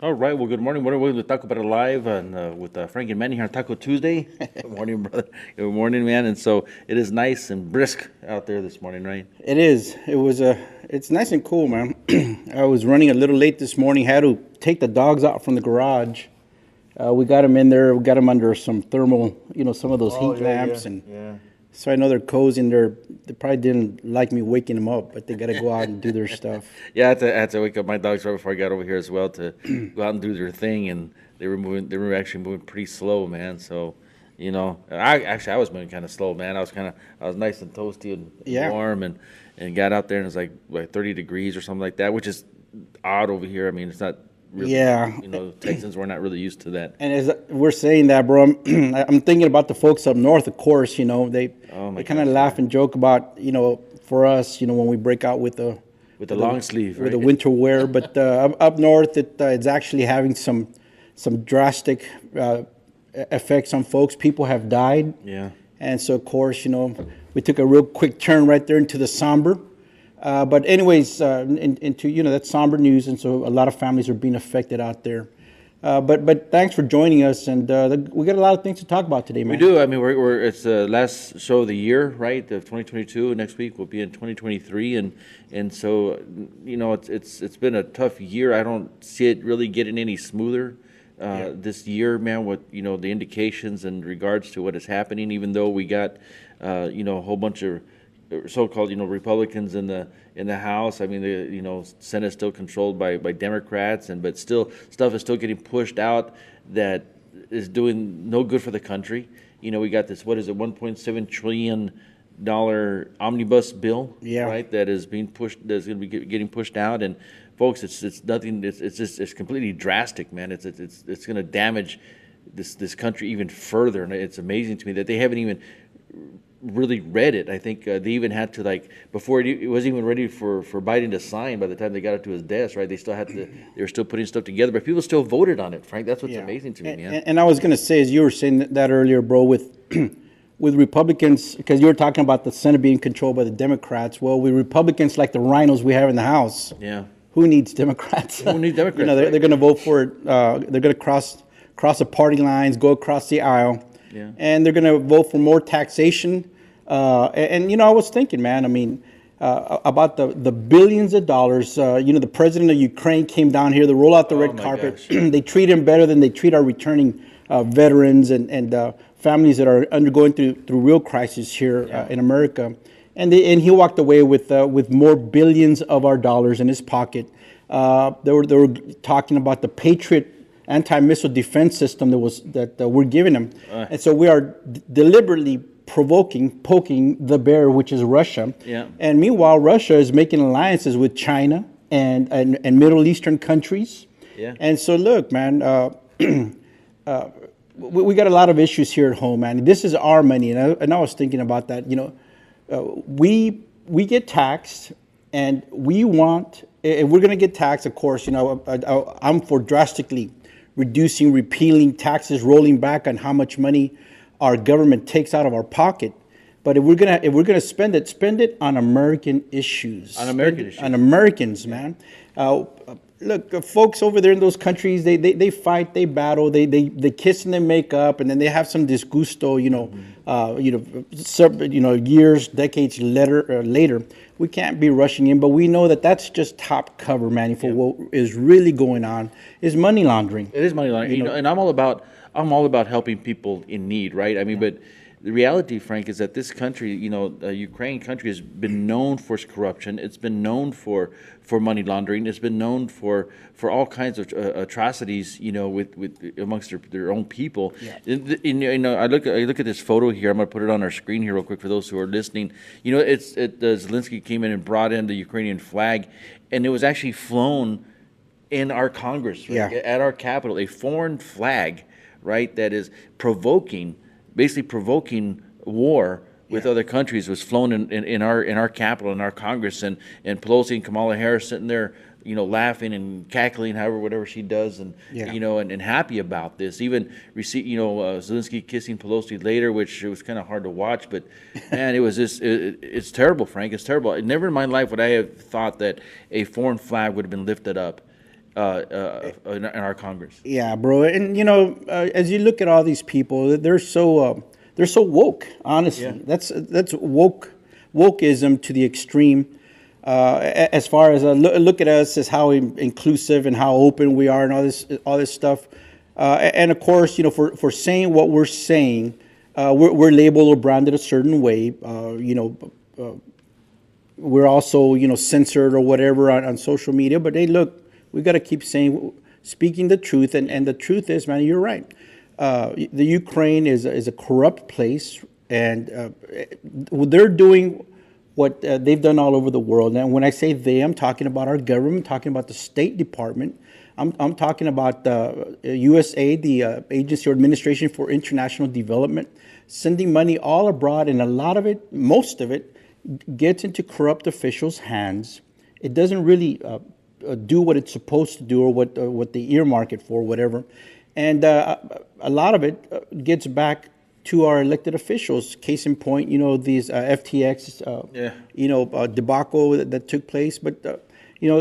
All right. Well, good morning. Welcome to Tacobout Live and with Frank and Manny here on Taco Tuesday. Good morning, brother. Good morning, man. And so it is nice and brisk out there this morning, right? It is. It's nice and cool, man. I was running a little late this morning. Had to take the dogs out from the garage. We got them in there. We got them under some thermal, some of those heat lamps, and yeah. so I know they're cozy in there. They probably didn't like me waking them up, but they got to go out and do their stuff. Yeah, I had to wake up my dogs right before I got over here as well to go out and do their thing, and they were moving. They were actually moving pretty slow, man. So, I was moving kind of slow, man. I was nice and toasty and Yeah. warm, and got out there and it was like 30 degrees or something like that, which is odd over here. I mean, it's not really. Yeah. Texans we're not really used to that. And as we're saying that, bro, I'm thinking about the folks up north. Of course, Oh my they kind of gosh, laugh and joke about, for us, when we break out with With the long sleeve, with the right? winter wear. But up north, it's actually having some drastic effects on folks. People have died, Yeah. and so of course, we took a real quick turn right there into the somber. But anyways, into that somber news, and so a lot of families are being affected out there. But thanks for joining us, and we got a lot of things to talk about today, man. We do. I mean, it's the last show of the year, right? Of 2022. Next week will be in 2023, and so it's been a tough year. I don't see it really getting any smoother this year, man. With the indications in regards to what is happening, even though we got a whole bunch of so-called Republicans in the House. I mean, the Senate is still controlled by Democrats, but still stuff is still getting pushed out that is doing no good for the country. We got this, what is it, 1.7 trillion dollar omnibus bill, Yeah. right? That is being pushed. That's going to be getting pushed out, and folks, it's nothing. It's completely drastic, man. It's going to damage this country even further, and it's amazing to me that they haven't even really read it. I think they even had to, before it wasn't even ready for Biden to sign. By the time they got it to his desk, right, they were still putting stuff together, but people still voted on it. Frank, that's what's Yeah. amazing to me, and, man. And I was gonna say, as you were saying that earlier, bro, with with Republicans, because you were talking about the Senate being controlled by the Democrats. Well, with Republicans like the rhinos we have in the House, Yeah. who needs Democrats? Who needs Democrats, they're, right? they're going to vote for it. They're going to cross the party lines, go across the aisle, Yeah. and they're going to vote for more taxation. I was thinking, man, I mean, about the billions of dollars. The president of Ukraine came down here. They roll out the red my carpet. gosh. They treat him better than they treat our returning veterans and families that are undergoing through real crisis here in America. And he walked away with more billions of our dollars in his pocket. They were talking about the Patriot anti-missile defense system that we're giving them, and so we are deliberately poking the bear, which is Russia. Yeah. And meanwhile, Russia is making alliances with China and Middle Eastern countries. Yeah. And so, look, man, we got a lot of issues here at home, man. This is our money, and I was thinking about that. We get taxed, and we want. If we're going to get taxed, of course, I'm for drastically reducing, repealing taxes, rolling back on how much money our government takes out of our pocket. But if we're gonna spend it on American issues, On American issues. on Americans, man. Look, folks over there in those countries, they fight, they battle, they kiss and they make up, and then they have some disgusto, years, decades later. We can't be rushing in, but we know that that's just top cover, Manny, for what is really going on is money laundering. It is money laundering, and I'm all about helping people in need, right? I mean, but the reality, Frank, is that this country, Ukraine country, has been known for its corruption. It's been known for money laundering. It's been known for all kinds of atrocities, with amongst their own people. Yeah. I look at this photo here. I'm going to put it on our screen here real quick for those who are listening. Zelensky came in and brought in the Ukrainian flag, and it was actually flown in our Congress, right? Yeah. At our Capitol, a foreign flag, right, that is basically provoking war with other countries, was flown in our Capitol, in our Congress, and Pelosi and Kamala Harris sitting there, laughing and cackling, whatever she does, and Yeah. and happy about this. Even Zelensky kissing Pelosi later, which it was kind of hard to watch, but man, it was it's terrible, Frank. It's terrible. Never in my life would I have thought that a foreign flag would have been lifted up in our Congress. Yeah, bro. And as you look at all these people, they're so woke. Honestly, Yeah. that's wokeism to the extreme. As far as look at us as how inclusive and how open we are and all this stuff. And of course, for saying what we're saying, we're labeled or branded a certain way. We're also censored or whatever on social media. But hey, look, we got to keep speaking the truth, and the truth is, man, you're right. The Ukraine is a corrupt place, and they're doing what they've done all over the world. And when I say they, I'm talking about our government, I'm talking about the State Department. I'm talking about the USAID, the Agency or Administration for International Development, sending money all abroad, and a lot of it, most of it, gets into corrupt officials' hands. It doesn't really do what it's supposed to do or what they earmark it for, whatever. And a lot of it gets back to our elected officials. Case in point, these FTX, debacle that took place. But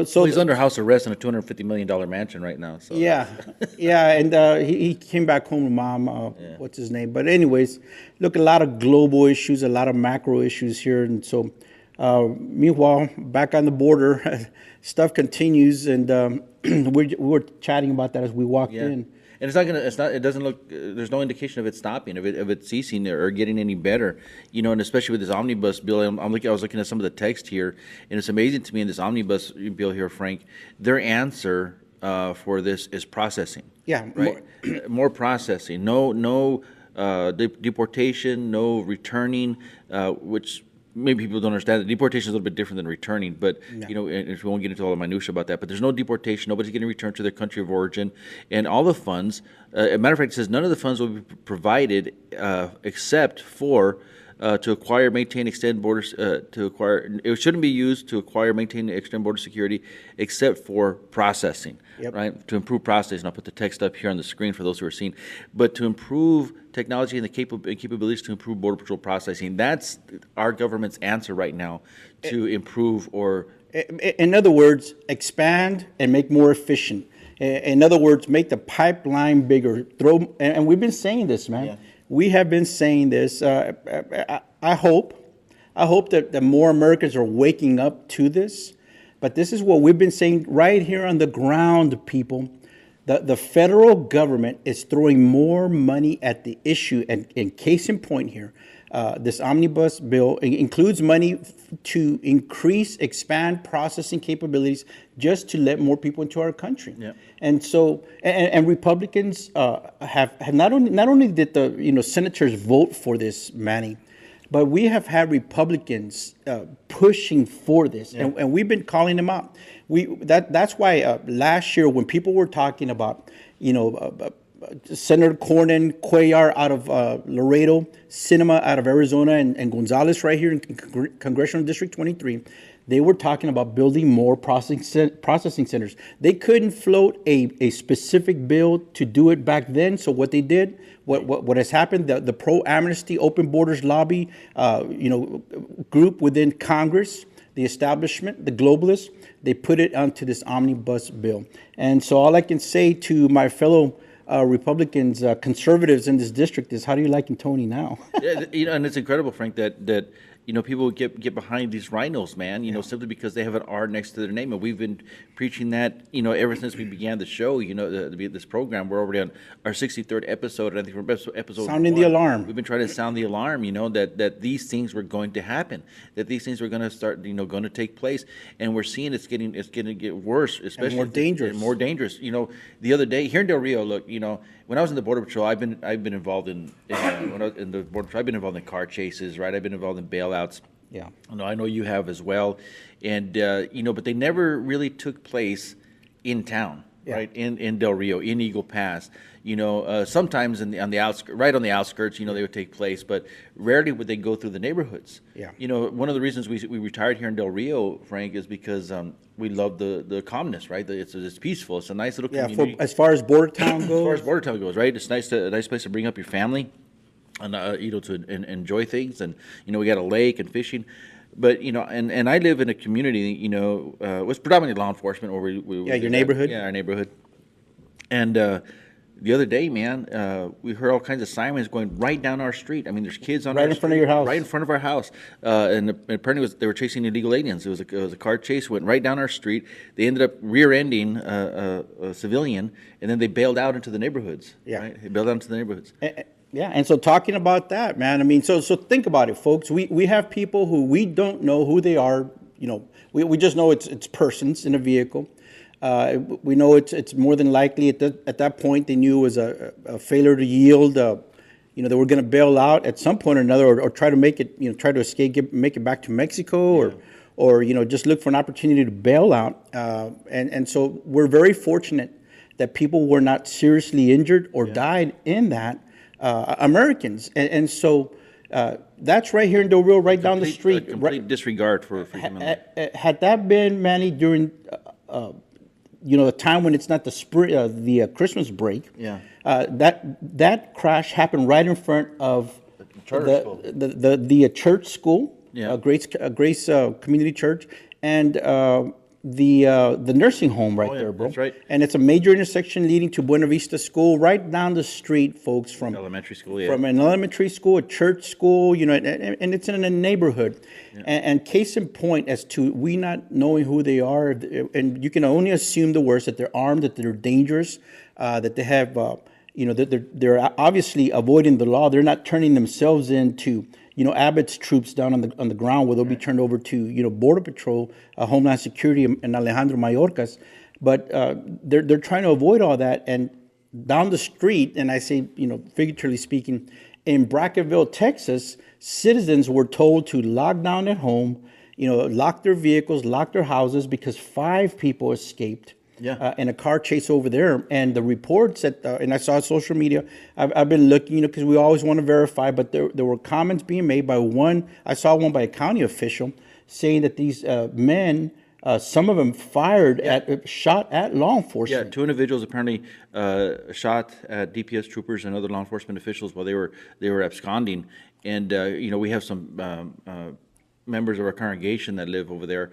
so he's under house arrest in a $250 million mansion right now. So. Yeah, yeah, and he came back home to mom. What's his name? But anyways, look, a lot of global issues, a lot of macro issues here, and so meanwhile, back on the border, stuff continues, and we were chatting about that as we walked in. And it's not gonna. It's not. It doesn't look. There's no indication of it stopping, of it ceasing, or getting any better. And especially with this omnibus bill. I was looking at some of the text here, and it's amazing to me in this omnibus bill here, Frank. Their answer for this is processing. Yeah, right. More processing. No deportation. No returning. Which. Maybe people don't understand that deportation is a little bit different than returning, but and we won't get into all the minutia about that. But there's no deportation; nobody's getting returned to their country of origin, and all the funds. As a matter of fact, it says none of the funds will be provided except for to acquire, maintain, extend borders. It shouldn't be used to acquire, maintain, extend border security, except for processing. Yep. Right, to improve processing. I'll put the text up here on the screen for those who are seeing. But to improve technology and the capabilities to improve border patrol processing. That's our government's answer right now to improve or. In other words, expand and make more efficient. In other words, make the pipeline bigger. And we've been saying this, man. Yeah. We have been saying this. I hope that more Americans are waking up to this. But this is what we've been saying right here on the ground, people. The federal government is throwing more money at the issue. And in case in point here, this omnibus bill includes money to increase, expand processing capabilities just to let more people into our country. Yep. And so, and Republicans have not only did the senators vote for this, Manny, but we have had Republicans pushing for this, and we've been calling them out. That's why last year when people were talking about, Senator Cornyn, Cuellar out of Laredo, Sinema out of Arizona, and Gonzalez right here in Congressional District 23, they were talking about building more processing centers. They couldn't float a specific bill to do it back then. So what they did, what has happened, the pro-amnesty, open borders lobby, group within Congress, the establishment, the globalists, they put it onto this omnibus bill. And so all I can say to my fellow Republicans, conservatives in this district is, how do you like Tony now? And it's incredible, Frank, that people get behind these rhinos, man, simply because they have an R next to their name. And we've been preaching that, ever since we began the show, this program. We're already on our 63rd episode. And I think we're episode Sounding 1. the alarm. We've been trying to sound the alarm, that these things were going to happen, that these things were going to start, going to take place. And we're seeing it's going to get worse, especially. And more dangerous. And more dangerous. The other day here in Del Rio, look, when I was in the Border Patrol, I've been involved in when I was in the Border Patrol, I've been involved in car chases, right? I've been involved in bailouts. Yeah. I know you have as well, and but they never really took place in town, right? In Del Rio, in Eagle Pass. Sometimes on the outskirts, right on the outskirts, they would take place, but rarely would they go through the neighborhoods. Yeah. One of the reasons we retired here in Del Rio, Frank, is because we love the calmness, right? It's peaceful. It's a nice little community. As far as border town goes. As far as border town goes, right? It's a nice place to bring up your family, and to enjoy things. And we got a lake and fishing. but and I live in a community, was predominantly law enforcement, or we Yeah, your neighborhood? yeah, our neighborhood. And the other day, man, we heard all kinds of sirens going right down our street. I mean, there's kids on Right our in front of street, your house. right in front of our house, and apparently they were chasing illegal aliens. It was a car chase, went right down our street. They ended up rear-ending a civilian, and then they bailed out into the neighborhoods. Yeah. Right? They bailed out into the neighborhoods. Yeah, and so talking about that, man, I mean, so think about it, folks. We have people who we don't know who they are. We just know it's persons in a vehicle. We know it's more than likely at that point they knew it was a failure to yield. They were going to bail out at some point or another, or try to make it, try to escape, make it back to Mexico, or just look for an opportunity to bail out. And so we're very fortunate that people were not seriously injured or died in that. Americans, and so that's right here in Del Rio, right down the street. Complete disregard for human life. Had that been, Manny, during the time when it's not the Christmas break, that crash happened right in front of the church school, Grace Community Church, and the nursing home right there, bro. That's right. And it's a major intersection leading to Buena Vista School, right down the street, folks, from Elementary school, yeah. From an elementary school, a church school, and it's in a neighborhood. Yeah. And case in point, as to we not knowing who they are, and you can only assume the worst, that they're armed, that they're dangerous, that they have, that they're obviously avoiding the law. They're not turning themselves into Abbott's troops down on the ground, where they'll be turned over to Border Patrol, Homeland Security, and Alejandro Mayorkas. But they're trying to avoid all that. And down the street, and I say figuratively speaking, in Brackettville, Texas, citizens were told to lock down at home, lock their vehicles, lock their houses, because 5 people escaped. In a car chase over there. And the reports and I saw on social media, I've been looking, because we always want to verify, but there were comments being made by I saw one by a county official saying that these men, some of them shot at law enforcement. Yeah, 2 individuals apparently shot at DPS troopers and other law enforcement officials while they were absconding. And we have some members of our congregation that live over there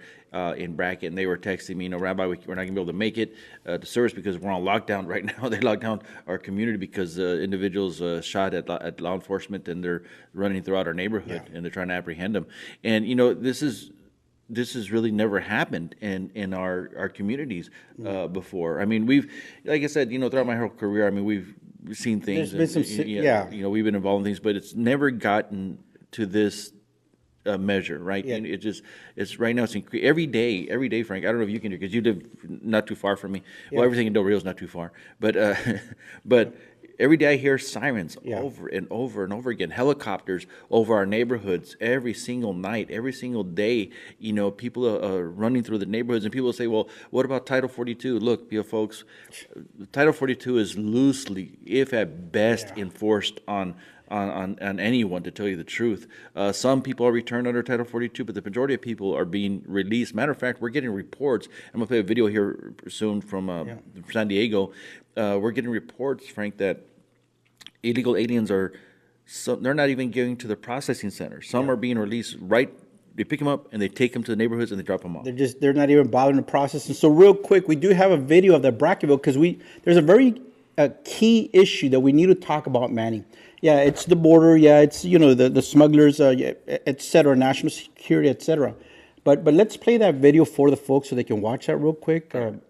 in Brackett, and they were texting me, Rabbi, we're not going to be able to make it to service because we're on lockdown right now. They locked down our community because individuals shot at law enforcement, and they're running throughout our neighborhood, and they're trying to apprehend them. And this has really never happened in our communities before. I mean, like I said, throughout my whole career, I mean, we've seen things. There's been some, we've been involved in things, but it's never gotten to this measure, right? And it's right now. It's every day, Frank. I don't know if you can do, because you live not too far from me. Well, everything in Del Rio is not too far, but every day I hear sirens over and over and over again. Helicopters over our neighborhoods every single night, every single day. People are running through the neighborhoods, and people say, "Well, what about Title 42?" Look, folks, Title 42 is loosely, if at best, enforced on anyone, to tell you the truth. Some people are returned under Title 42, but the majority of people are being released. Matter of fact, we're getting reports. I'm going to play a video here soon from San Diego. We're getting reports, Frank, that illegal aliens they're not even going to the processing center. Some are being released they pick them up and they take them to the neighborhoods and they drop them off. They're not even bothering to process. And so real quick, we do have a video of the Brackettville, because there's a very key issue that we need to talk about, Manny. Yeah, it's the border. Yeah, it's the smugglers, et cetera, national security, et cetera. But let's play that video for the folks so they can watch that real quick, and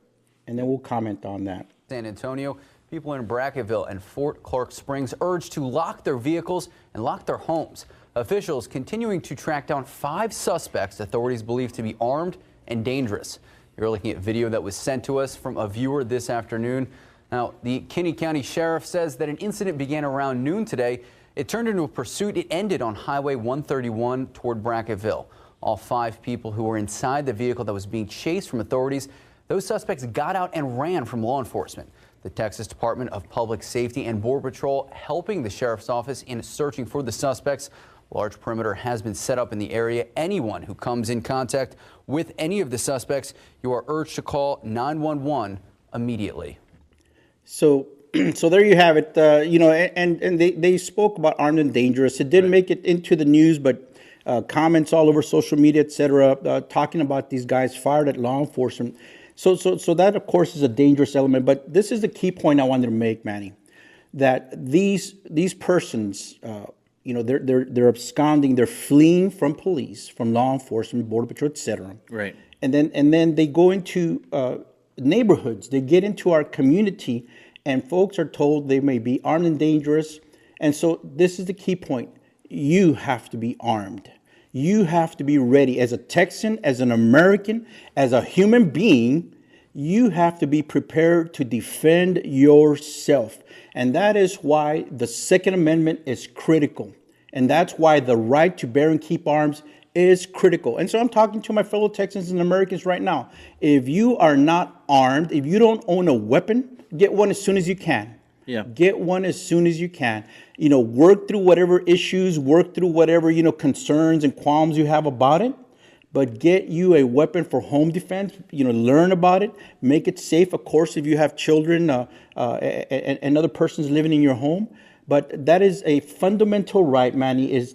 then we'll comment on that. San Antonio, people in Brackettville and Fort Clark Springs urged to lock their vehicles and lock their homes. Officials continuing to track down 5 suspects authorities believe to be armed and dangerous. You're looking at video that was sent to us from a viewer this afternoon. Now, the Kinney County Sheriff says that an incident began around noon today. It turned into a pursuit. It ended on Highway 131 toward Brackettville. All 5 people who were inside the vehicle that was being chased from authorities, those suspects got out and ran from law enforcement. The Texas Department of Public Safety and Border Patrol helping the Sheriff's Office in searching for the suspects. A large perimeter has been set up in the area. Anyone who comes in contact with any of the suspects, you are urged to call 911 immediately. So there you have it. And they spoke about armed and dangerous. It didn't make it into the news, but comments all over social media, etc., talking about these guys fired at law enforcement. So that, of course, is a dangerous element. But this is the key point I wanted to make, Manny, that these persons, they're absconding, they're fleeing from police, from law enforcement, border patrol, etc. Right. And then they go into neighborhoods. They get into our community, and folks are told they may be armed and dangerous. And so this is the key point. You have to be armed. You have to be ready. As a Texan, as an American, as a human being, you have to be prepared to defend yourself. And that is why the Second Amendment is critical. And that's why the right to bear and keep arms is critical. And so I'm talking to my fellow Texans and Americans right now. If you are not armed, if you don't own a weapon, get one as soon as you can. Yeah. Get one as soon as you can. Work through whatever issues, work through whatever, concerns and qualms you have about it. But get you a weapon for home defense. Learn about it. Make it safe, of course, if you have children and other persons living in your home. But that is a fundamental right, Manny, is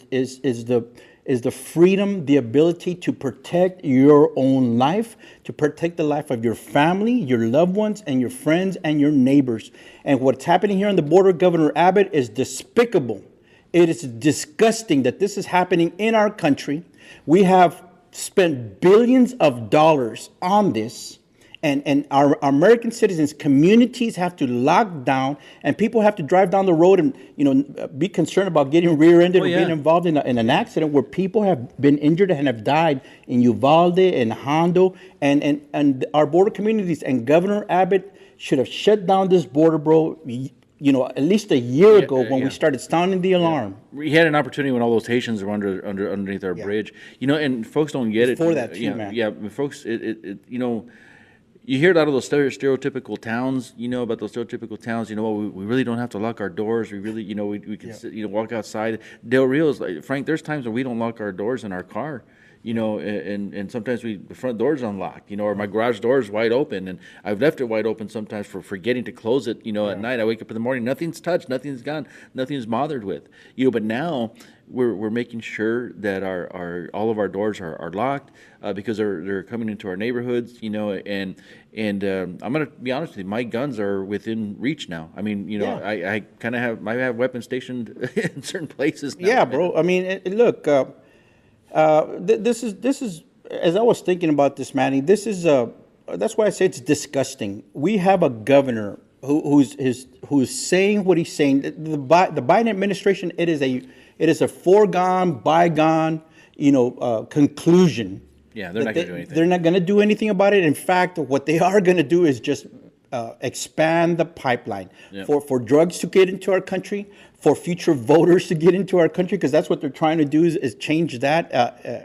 the freedom, the ability to protect your own life, to protect the life of your family, your loved ones, and your friends and your neighbors. And what's happening here on the border, Governor Abbott, is despicable. It is disgusting that this is happening in our country. We have spent billions of dollars on this. And our American citizens, communities have to lock down, and people have to drive down the road and be concerned about getting rear-ended or being involved in an accident where people have been injured and have died in Uvalde and Hondo, and our border communities. And Governor Abbott should have shut down this border, bro. At least a year ago when we started sounding the alarm. We had an opportunity when all those Haitians were underneath our bridge, and folks don't get it. For that too, man. Yeah, folks, you hear a lot of those stereotypical towns, about those stereotypical towns, we really don't have to lock our doors. We really, we can sit, walk outside. Del Rio is like, Frank, there's times when we don't lock our doors in our car, and sometimes the front door's unlocked, or my garage door is wide open, and I've left it wide open sometimes for forgetting to close it, at night. I wake up in the morning, nothing's touched, nothing's gone, nothing's bothered with, but now we're making sure that all of our doors are locked because they're coming into our neighborhoods, and I'm gonna be honest with you, my guns are within reach now. I mean, I kind of have weapons stationed in certain places now. Yeah, bro. I mean, look, this is as I was thinking about this, Manny. This is that's why I say it's disgusting. We have a governor who's saying what he's saying. The Biden administration, it is a foregone, bygone, conclusion. Yeah, they're not going to do anything. They're not going to do anything about it. In fact, what they are going to do is just expand the pipeline for drugs to get into our country, for future voters to get into our country, because that's what they're trying to do is change that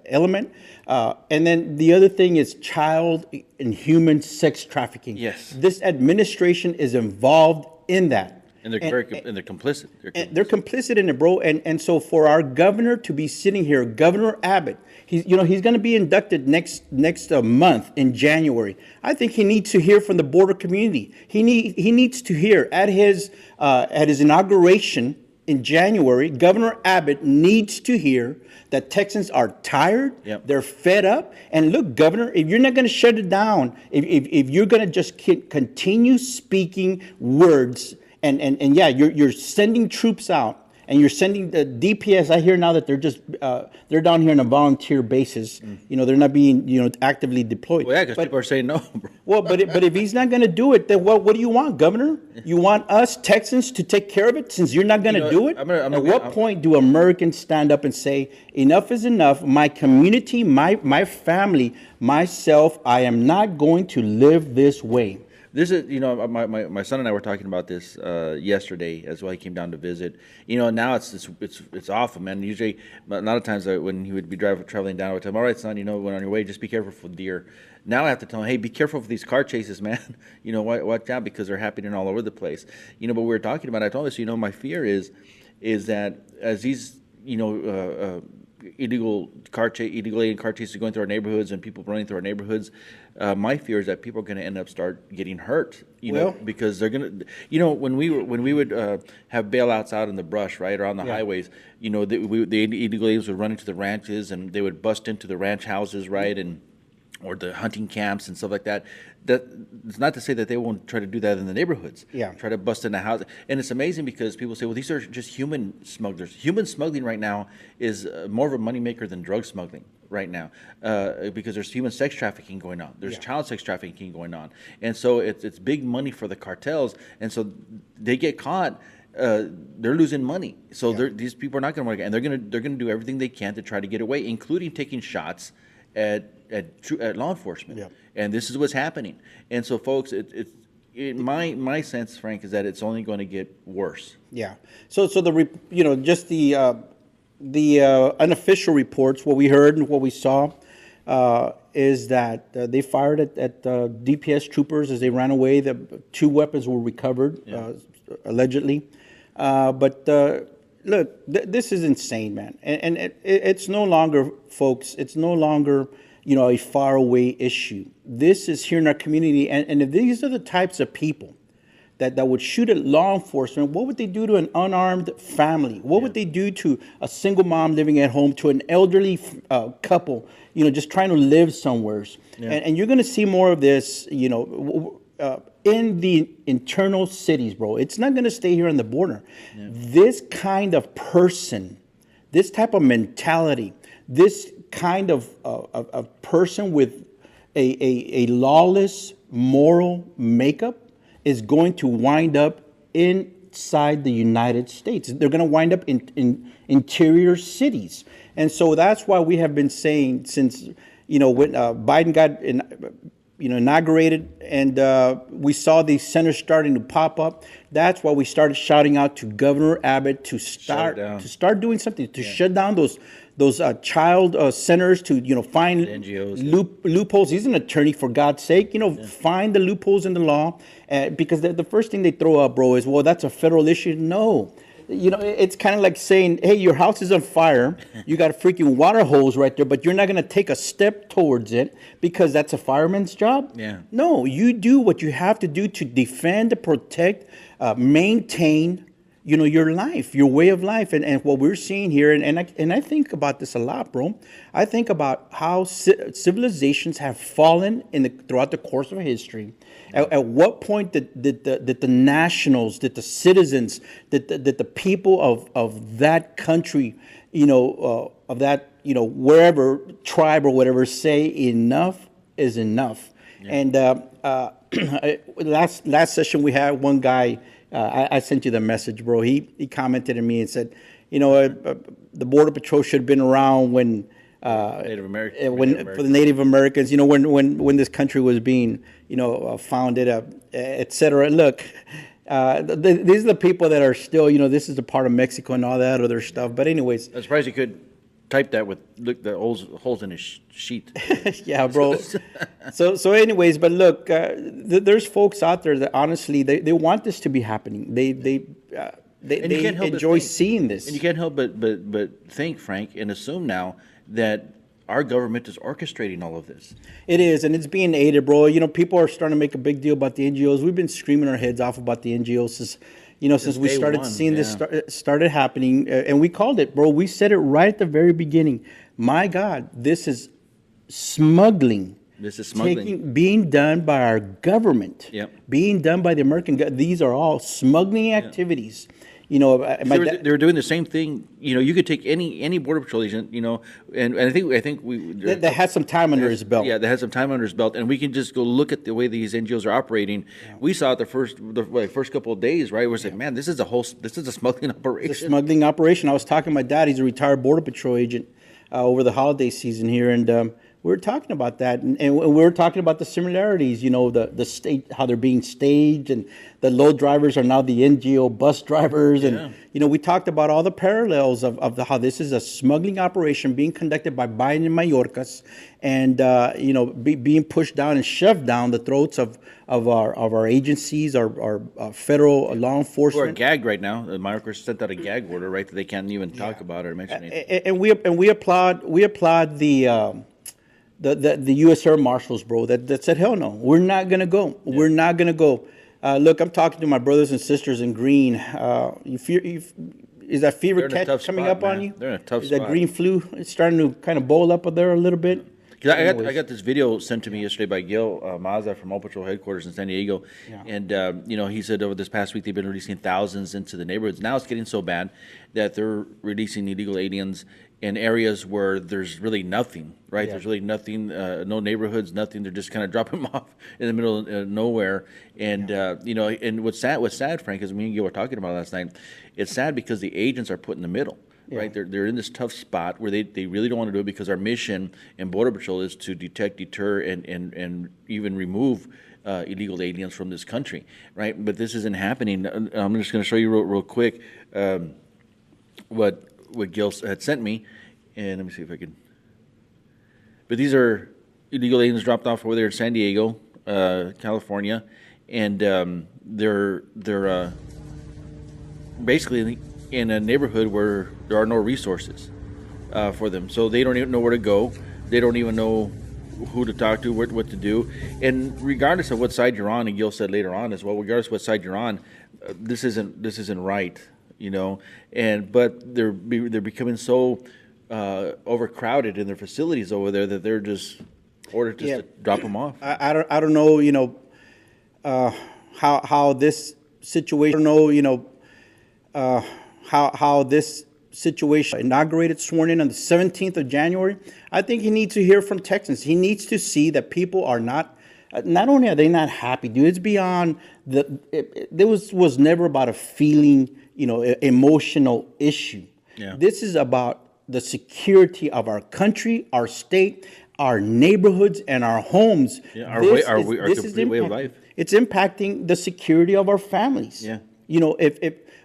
element. And then the other thing is child and human sex trafficking. Yes. This administration is involved in that. And they're complicit. They're complicit in it, bro. And so for our governor to be sitting here, Governor Abbott, he's going to be inducted next month in January. I think he needs to hear from the border community. He needs to hear at his inauguration in January. Governor Abbott needs to hear that Texans are tired. Yep. They're fed up. And look, Governor, if you're not going to shut it down, if you're going to just continue speaking words. And yeah, you're sending troops out, and you're sending the DPS. I hear now that they're down here on a volunteer basis. They're not being actively deployed. Well, yeah, because people are saying no, bro. Well, but if he's not going to do it, then what do you want, Governor? You want us Texans to take care of it since you're not going to do it? At what point do Americans stand up and say enough is enough? My community, my family, myself, I am not going to live this way. This is, my son and I were talking about this yesterday as well. He came down to visit. Now it's awful, man. Usually, a lot of times when he would be traveling down, I would tell him, "All right, son, when on your way, just be careful for deer." Now I have to tell him, "Hey, be careful for these car chases, man. Watch out because they're happening all over the place." But we were talking about. I told him, my fear is that as these illegal alien car chases going through our neighborhoods and people running through our neighborhoods, my fear is that people are going to end up start getting hurt, know, because they're going to, when we would have bailouts out in the brush, right, or on the highways, the illegal aliens would run into the ranches and they would bust into the ranch houses, right, and or the hunting camps and stuff like that. It's not to say that they won't try to do that in the neighborhoods. Yeah. Try to bust in the house. And it's amazing because people say, well, these are just human smugglers. Human smuggling right now is more of a moneymaker than drug smuggling right now, because there's human sex trafficking going on. There's child sex trafficking going on. And so it's big money for the cartels. And so they get caught. They're losing money. So these people are not going to work. And they're going to do everything they can to try to get away, including taking shots at law enforcement. Yeah. And this is what's happening. And so, folks, my sense, Frank, is that it's only going to get worse. Yeah. So just the unofficial reports, what we heard and what we saw, is that they fired at DPS troopers as they ran away. The 2 weapons were recovered, allegedly. But look, this is insane, man. And it's no longer, folks, it's no longer, a faraway issue. This is here in our community. And if these are the types of people that would shoot at law enforcement, what would they do to an unarmed family? What would they do to a single mom living at home, to an elderly couple, just trying to live somewhere? Yeah. And you're going to see more of this, in the internal cities, bro. It's not going to stay here on the border. Yeah. This kind of person, this type of mentality, this kind of person with a lawless moral makeup is going to wind up inside the United States. They're going to wind up in interior cities. And so that's why we have been saying since, when Biden got inaugurated, and we saw these centers starting to pop up. That's why we started shouting out to Governor Abbott to start doing something to shut down those child centers, to find NGOs, loopholes. He's an attorney, for God's sake. Find the loopholes in the law, because the first thing they throw up, bro, is, well, that's a federal issue. No. It's kind of like saying, hey, your house is on fire. You got a freaking water hose right there, but you're not going to take a step towards it because that's a fireman's job? Yeah. No, you do what you have to do to defend, protect, maintain, your life, your way of life. And what we're seeing here, and I think about this a lot, bro. I think about how civilizations have fallen throughout the course of history. At what point did the nationals, did the citizens, did the people of that country, of that, wherever tribe or whatever, say enough is enough? Yeah. And last session we had one guy. I sent you the message, bro. He commented on me and said, the Border Patrol should have been around when Native Americans, for the Native Americans, when this country was being, founded, et cetera. Look, these are the people that are still, this is a part of Mexico and all that other stuff. But anyways, I'm surprised you could type that with the holes in his sheet. Yeah, bro. So anyways, but look, there's folks out there that honestly they want this to be happening. They enjoy seeing this. And you can't help but think, Frank, and assume now that our government is orchestrating all of this. It is, and it's being aided, bro. People are starting to make a big deal about the NGOs. We've been screaming our heads off about the NGOs since we started seeing this started happening, and we called it, bro. We said it right at the very beginning. My God, this is smuggling. This is smuggling. Being done by our government. Yep. Being done by the American government. These are all smuggling activities. They were doing the same thing. You could take any Border Patrol agent, and I think that had some time under his belt. Yeah, that had some time under his belt, and we can just go look at the way these NGOs are operating. Yeah. We saw it the first couple of days, right? We're saying, man, this is a smuggling operation. It's a smuggling operation. I was talking to my dad. He's a retired Border Patrol agent over the holiday season here, and we were talking about that, and we were talking about the similarities. The state, how they're being staged, and the load drivers are now the NGO bus drivers, and we talked about all the parallels of how this is a smuggling operation being conducted by Biden and Mayorkas, and being pushed down and shoved down the throats of our agencies, our federal law Who are enforcement. gagged right now. The Mayorkas sent out a gag order, right, that they can't even talk about it or mention it. And we applaud the U.S. Air Marshals, bro, that said, hell no, we're not going to go. Yeah. We're not going to go. Look, I'm talking to my brothers and sisters in green. Is that fever catch coming up on you? They're in a tough spot. Is that green flu starting to kind of bowl up there a little bit? Because I got this video sent to me yesterday by Gil Maza from All Patrol headquarters in San Diego, and he said over this past week they've been releasing thousands into the neighborhoods. Now it's getting so bad that they're releasing illegal aliens in areas where there's really nothing, right? Yeah. There's really nothing, no neighborhoods, nothing. They're just kind of dropping them off in the middle of nowhere. And and what's sad, Frank, as me and Gil were talking about last night, it's sad because the agents are put in the middle. Yeah. Right, they're in this tough spot where they really don't want to do it because our mission in Border Patrol is to detect, deter, and even remove illegal aliens from this country, right? But this isn't happening. I'm just going to show you real quick what Gil had sent me, and let me see if I can. But these are illegal aliens dropped off over there in San Diego, California, and they're basically in a neighborhood where there are no resources for them. So they don't even know where to go. They don't even know who to talk to, what to do. And regardless of what side you're on, and Gil said later on as well, regardless of what side you're on, this isn't right, but they're becoming so overcrowded in their facilities over there that they're just ordered to drop them off. I don't know, how this situation, how this situation inaugurated, sworn in on the 17th of January. I think he needs to hear from Texans. He needs to see that people are not only are they not happy, dude, it's beyond there was never about a feeling, emotional issue. Yeah. This is about the security of our country, our state, our neighborhoods, and our homes. Yeah, our complete way of life. It's impacting the security of our families. Yeah.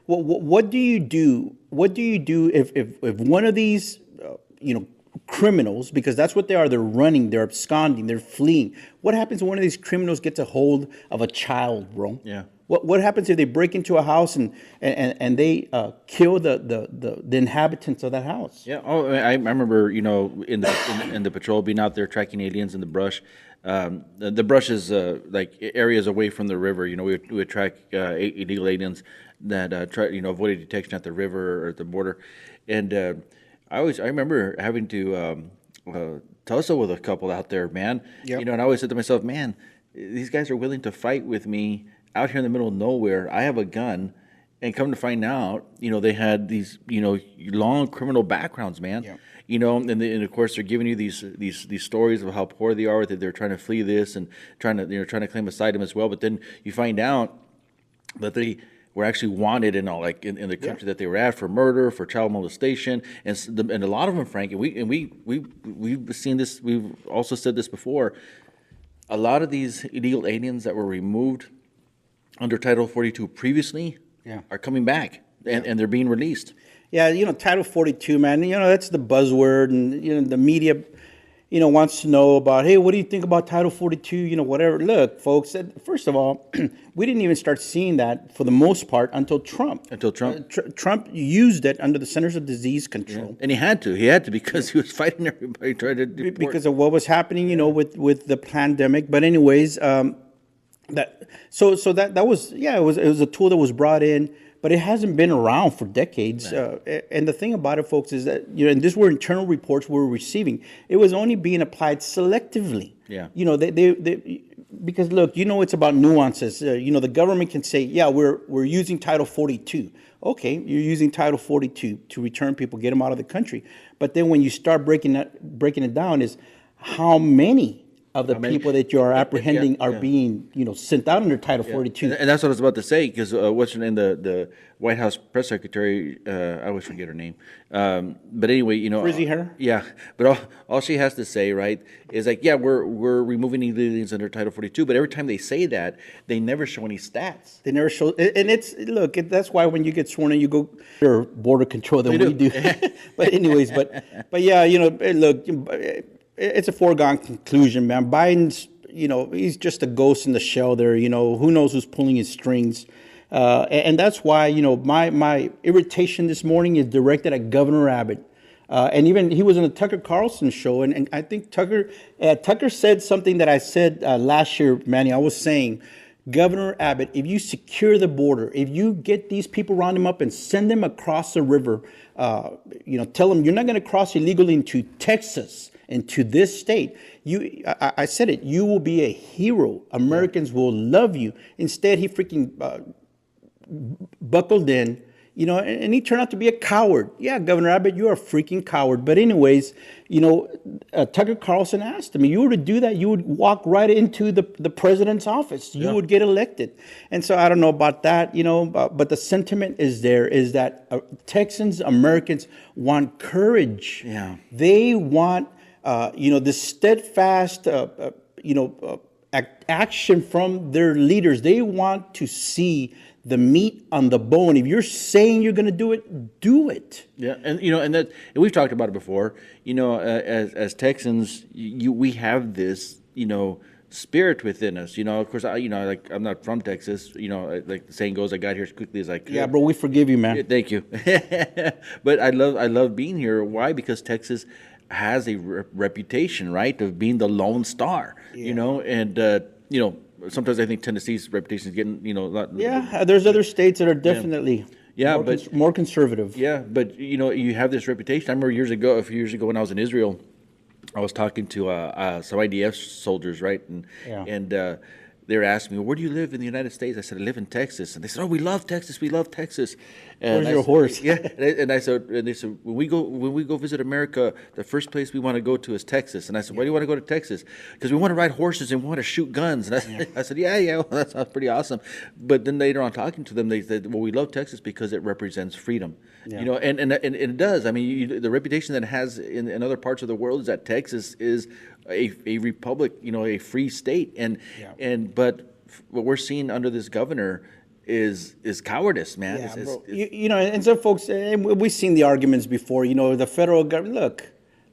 What do you do? What do you do if one of these, criminals, because that's what they are, they're running, they're absconding, they're fleeing. What happens when one of these criminals gets a hold of a child, bro? Yeah. What happens if they break into a house and they kill the inhabitants of that house? Yeah. Oh, I remember, in the patrol, being out there tracking aliens in the brush. The brush is like areas away from the river. We would track illegal aliens that avoided detection at the river or at the border, and I remember having to tussle with a couple out there, man. Yep. And I always said to myself, man, these guys are willing to fight with me out here in the middle of nowhere. I have a gun, and come to find out, they had these long criminal backgrounds, man. Yep. And of course they're giving you these stories of how poor they are, that they're trying to flee this and trying to claim asylum as well. But then you find out that they were actually wanted in the country that they were at for murder, for child molestation, and a lot of them, Frank, and we've seen this. We've also said this before. A lot of these illegal aliens that were removed under Title 42 previously are coming back, and they're being released. Yeah, Title 42, man, that's the buzzword, and, the media, wants to know about, hey, what do you think about Title 42, whatever. Look, folks, first of all, we didn't even start seeing that for the most part until Trump. Trump used it under the Centers of Disease Control. Yeah. And he had to because he was fighting everybody trying to deport. Because of what was happening, with the pandemic. But anyways, that was, it was a tool that was brought in. But it hasn't been around for decades. And the thing about it, folks, is that, and these were internal reports we were receiving. It was only being applied selectively. Yeah. Because look, it's about nuances. The government can say, yeah, we're using Title 42. Okay, you're using Title 42 to return people, get them out of the country. But then when you start breaking it down, is how many of the How many? people that you are apprehending are yeah. being, sent out under Title 42. And that's what I was about to say, because what's her name, the White House press secretary, I always forget her name. But anyway, Frizzy hair? Yeah, but all she has to say, right, is like, yeah, we're removing illegal aliens under Title 42, but every time they say that, they never show any stats. They never show, and that's why when you get sworn in, you go better border control than we do. But anyways, but yeah, look, it's a foregone conclusion, man. Biden's, he's just a ghost in the shell there. Who knows who's pulling his strings. And that's why, my irritation this morning is directed at Governor Abbott. And even he was on the Tucker Carlson show, and I think Tucker said something that I said last year, Manny. I was saying, Governor Abbott, if you secure the border, if you get these people, round them up and send them across the river, tell them you're not going to cross illegally into Texas, into this state. I said it, you will be a hero. Americans will love you. Instead, he freaking buckled in, and he turned out to be a coward. Yeah, Governor Abbott, you're a freaking coward. But anyways, Tucker Carlson asked him, you were to do that, you would walk right into the president's office. You would get elected. And so I don't know about that, but the sentiment is there, is that Texans, Americans want courage. Yeah. They want, this steadfast, action from their leaders. They want to see the meat on the bone. If you're saying you're going to do it, do it. Yeah, and and we've talked about it before. As Texans, we have this spirit within us. Of course, like I'm not from Texas. Like the saying goes, I got here as quickly as I could. Yeah, bro, we forgive you, man. Yeah, thank you. But I love being here. Why? Because Texas has a reputation, right, of being the lone star. And sometimes I think Tennessee's reputation is getting a lot. Yeah, there's other states that are definitely more conservative. Yeah, but you have this reputation. I remember a few years ago when I was in Israel, I was talking to some IDF soldiers, right, and they were asking me, where do you live in the United States? I said, I live in Texas. And they said, oh, we love Texas. We love Texas. And Where's your horse? Yeah. And they said, when we go visit America, the first place we want to go to is Texas. And I said, why do you want to go to Texas? Because we want to ride horses and we want to shoot guns. And I said, yeah, well, that sounds pretty awesome. But then later on talking to them, they said, well, we love Texas because it represents freedom. Yeah. And it does. I mean, the reputation that it has in other parts of the world is that Texas is a republic, a free state. But what we're seeing under this governor is cowardice, man. Yeah, bro. And some folks, we've seen the arguments before. The federal government.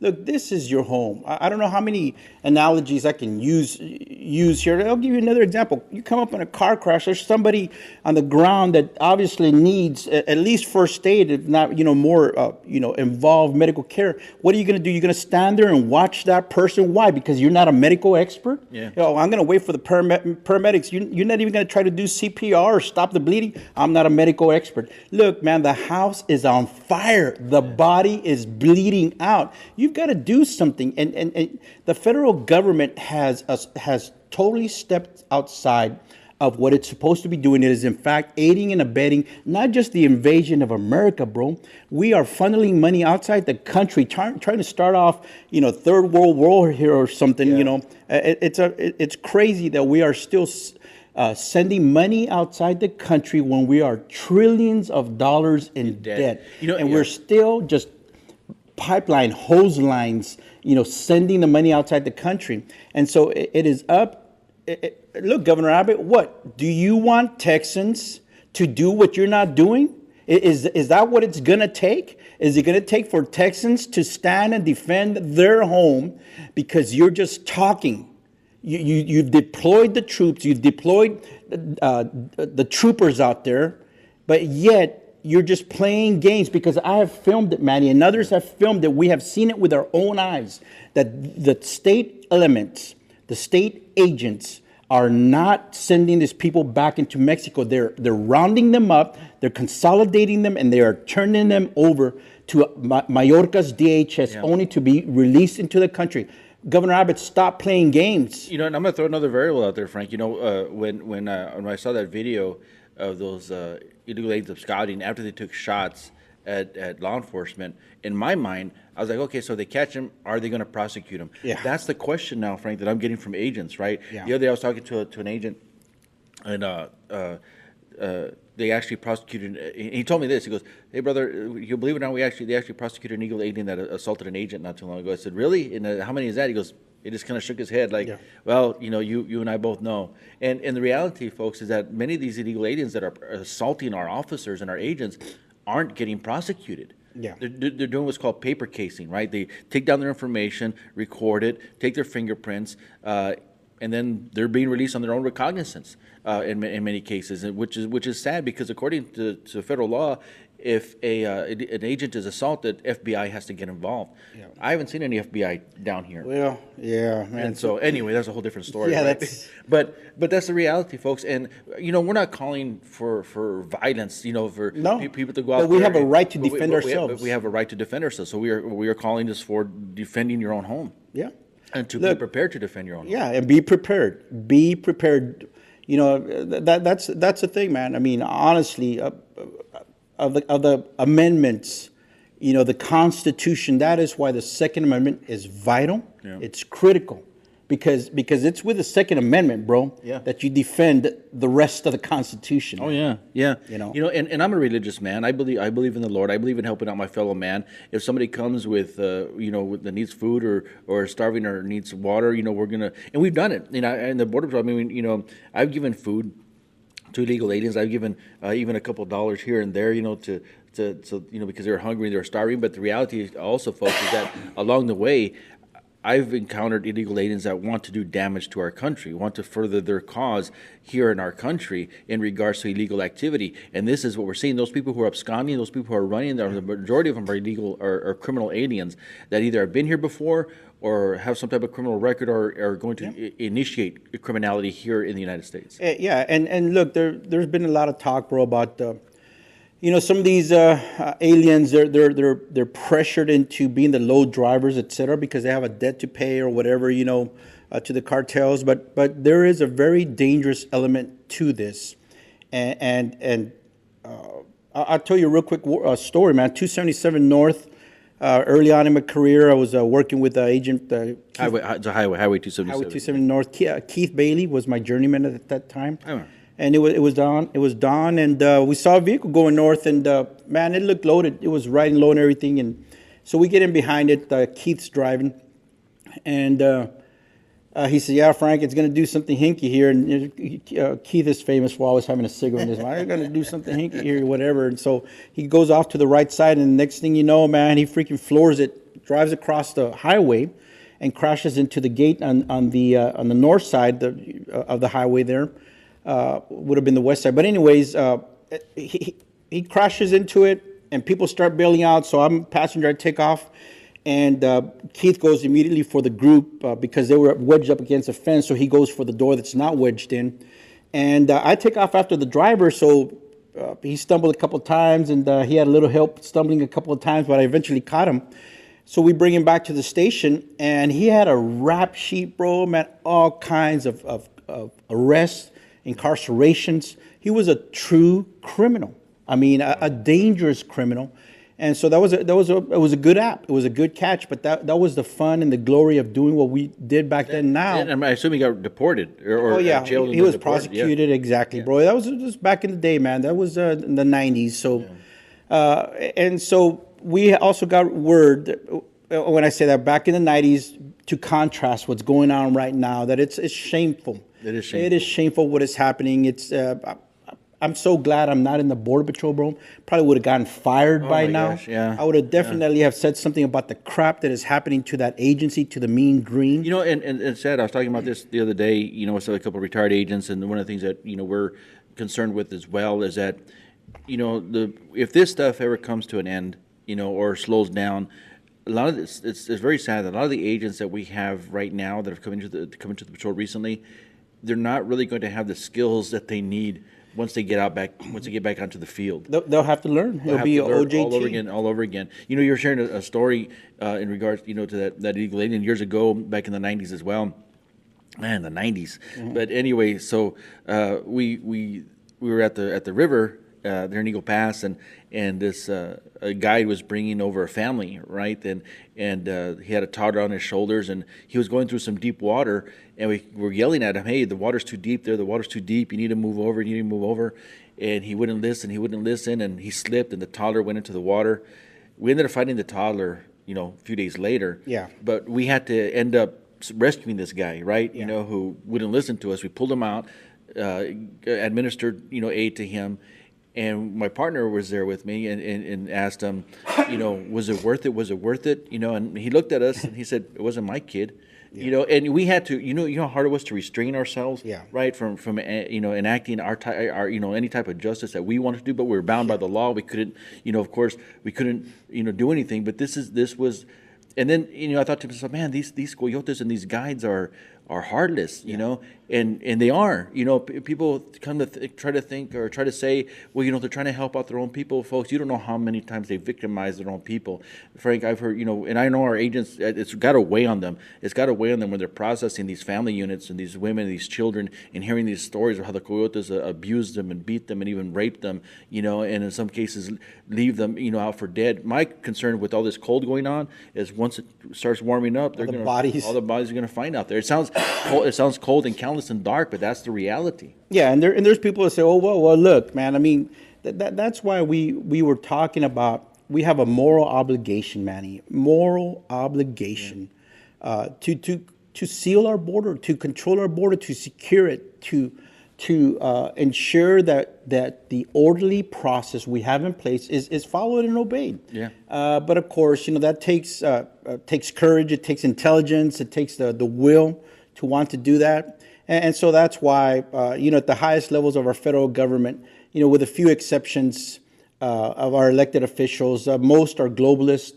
Look, this is your home. I don't know how many analogies I can use here. I'll give you another example. You come up in a car crash. There's somebody on the ground that obviously needs at least first aid, if not, more, involved medical care. What are you going to do? You're going to stand there and watch that person? Why? Because you're not a medical expert? Yeah. I'm going to wait for the paramedics. You're not even going to try to do CPR or stop the bleeding? I'm not a medical expert. Look, man, the house is on fire. The body is bleeding out. You've got to do something, and the federal government has totally stepped outside of what it's supposed to be doing. It is in fact aiding and abetting not just the invasion of America, bro. We are funneling money outside the country, trying to start off, third world war here or something. Yeah. It's crazy that we are still sending money outside the country when we are trillions of dollars in debt. We're still just pipeline hose lines, sending the money outside the country. And so it is up. Look, Governor Abbott, what do you want Texans to do? What you're not doing? Is that what it's gonna take? Is it gonna take for Texans to stand and defend their home because you're just talking? You've deployed the troops, you've deployed the troopers out there, but yet you're just playing games. Because I have filmed it, Manny, and others have filmed it. We have seen it with our own eyes that the state elements, the state agents, are not sending these people back into Mexico. They're rounding them up, they're consolidating them, and they are turning them over to Mayorkas DHS, only to be released into the country. Governor Abbott, stop playing games. And I'm going to throw another variable out there, Frank. When I saw that video of those illegal aliens absconding after they took shots at law enforcement, in my mind, I was like, okay, so they catch him, are they going to prosecute him? Yeah. That's the question now, Frank, that I'm getting from agents, right? Yeah. The other day I was talking to an agent, and they actually prosecuted. He told me this. He goes, "Hey, brother, you believe it or not? They actually prosecuted an illegal alien that assaulted an agent not too long ago." I said, "Really? And how many is that?" He goes, he just kind of shook his head, like, Yeah. "Well, you and I both know." And the reality, folks, is that many of these illegal aliens that are assaulting our officers and our agents aren't getting prosecuted. Yeah. They're doing what's called paper casing, right? They take down their information, record it, take their fingerprints, and then they're being released on their own recognizance in many cases, which is sad because according to federal law, if an agent is assaulted, FBI has to get involved. Yeah. I haven't seen any FBI down here. Well, yeah, man. And so anyway, that's a whole different story. Yeah, right? that's- But that's the reality, folks. And we're not calling for violence. For No, people to go out. but we there have a and- right to but defend but ourselves. We have a right to defend ourselves. So we are calling this for defending your own home Yeah. and to be Look, prepared to defend your own home. Yeah, and be prepared. Be prepared. That's the thing, man. I mean, honestly, of the amendments, the Constitution. That is why the Second Amendment is vital. Yeah. It's critical because it's with the Second Amendment, bro, Yeah. that you defend the rest of the Constitution. Oh yeah, yeah. And I'm a religious man. I believe in the Lord. I believe in helping out my fellow man. If somebody comes with that needs food or starving or needs water, we're gonna, and we've done it. And the border patrol. I mean, I've given food to illegal aliens. I've given even a couple dollars here and there, to because they're hungry, they're starving. But the reality also, folks, is that along the way, I've encountered illegal aliens that want to do damage to our country, want to further their cause here in our country in regards to illegal activity. And this is what we're seeing. Those people who are absconding, those people who are running, the majority of them are illegal or criminal aliens that either have been here before or have some type of criminal record or are going to initiate criminality here in the United States. Yeah, and look, there's been a lot of talk, bro, about some of these aliens. They're pressured into being the low drivers, et cetera, because they have a debt to pay or whatever, to the cartels. But there is a very dangerous element to this, and I'll tell you a real quick story, man. 277 North. Early on in my career, I was working with Agent Highway 277. Highway 270 North. Keith Bailey was my journeyman at that time. Oh. And it was dawn, and we saw a vehicle going north, and man, it looked loaded. It was riding low and everything, and so we get in behind it. Keith's driving, and he said, "Yeah, Frank, it's going to do something hinky here." And Keith is famous for always having a cigarette in his mouth. "I'm going to do something hinky here, whatever." And so he goes off to the right side, and the next thing you know, man, he freaking floors it, drives across the highway, and crashes into the gate on the north side of the highway there. Would have been the west side. But anyways, he crashes into it, and people start bailing out. So I'm a passenger, I take off, and Keith goes immediately for the group because they were wedged up against a fence. So he goes for the door that's not wedged in. And I take off after the driver, so he stumbled a couple of times, and he had a little help stumbling a couple of times, but I eventually caught him. So we bring him back to the station, and he had a rap sheet, bro, man, all kinds of arrests, incarcerations. He was a true criminal. I mean, a dangerous criminal. And so it was a good app. It was a good catch. But that was the fun and the glory of doing what we did back then. Now, And I assume he got deported or jailed. He was deported. prosecuted. Yeah. Exactly, bro. That was just back in the day, man. That was in the 90s. So, and so we also got word, when I say that, back in the 90s, to contrast what's going on right now, that it's shameful. It is shameful. It is shameful what is happening. I'm so glad I'm not in the Border Patrol, bro. Probably would have gotten fired by my now. gosh, yeah. I would have definitely have said something about the crap that is happening to that agency, to the Mean Green. And Sad, I was talking about this the other day, with a couple of retired agents, and one of the things that, we're concerned with as well is that, if this stuff ever comes to an end, or slows down, a lot of this, it's very sad that a lot of the agents that we have right now that have come into the patrol recently, they're not really going to have the skills that they need once they get back onto the field. They'll have to learn. It'll be OJT. all over again. You're sharing a story in regards, to that illegal alien years ago, back in the 90s as well. Man, the 90s. Mm-hmm. But anyway, so we were at the river, there in Eagle Pass, and this a guide was bringing over a family, right? And he had a toddler on his shoulders, and he was going through some deep water, and we were yelling at him, "Hey, the water's too deep there. The water's too deep. You need to move over. You need to move over." And he wouldn't listen. He wouldn't listen, and he slipped, and the toddler went into the water. We ended up finding the toddler, a few days later. Yeah. But we had to end up rescuing this guy, right? Who wouldn't listen to us. We pulled him out, administered, aid to him. And my partner was there with me and asked him, was it worth it? Was it worth it? And he looked at us and he said, it wasn't my kid. And we had to, how hard it was to restrain ourselves, right, from enacting our any type of justice that we wanted to do, but we were bound by the law. We couldn't, of course, we couldn't, do anything. But this was, and then, I thought to myself, man, these coyotes and these guides are heartless, and they are. People come to try to think or try to say, well, they're trying to help out their own people. Folks, you don't know how many times they victimize their own people. Frank, I've heard, and I know our agents, it's got to weigh on them. It's got to weigh on them when they're processing these family units and these women, and these children, and hearing these stories of how the coyotes abused them and beat them and even raped them, and in some cases leave them, out for dead. My concern with all this cold going on is once it starts warming up, all the bodies are going to find out there. It sounds cold and countless and dark, but that's the reality. Yeah, and there's people that say, oh, well, look, man, I mean, that's why we were talking about, we have a moral obligation, Manny, to seal our border, to control our border, to secure it, to ensure that the orderly process we have in place is followed and obeyed. Yeah. But of course, that takes courage, it takes intelligence, it takes the will to want to do that. And so that's why, at the highest levels of our federal government, with a few exceptions of our elected officials, most are globalists.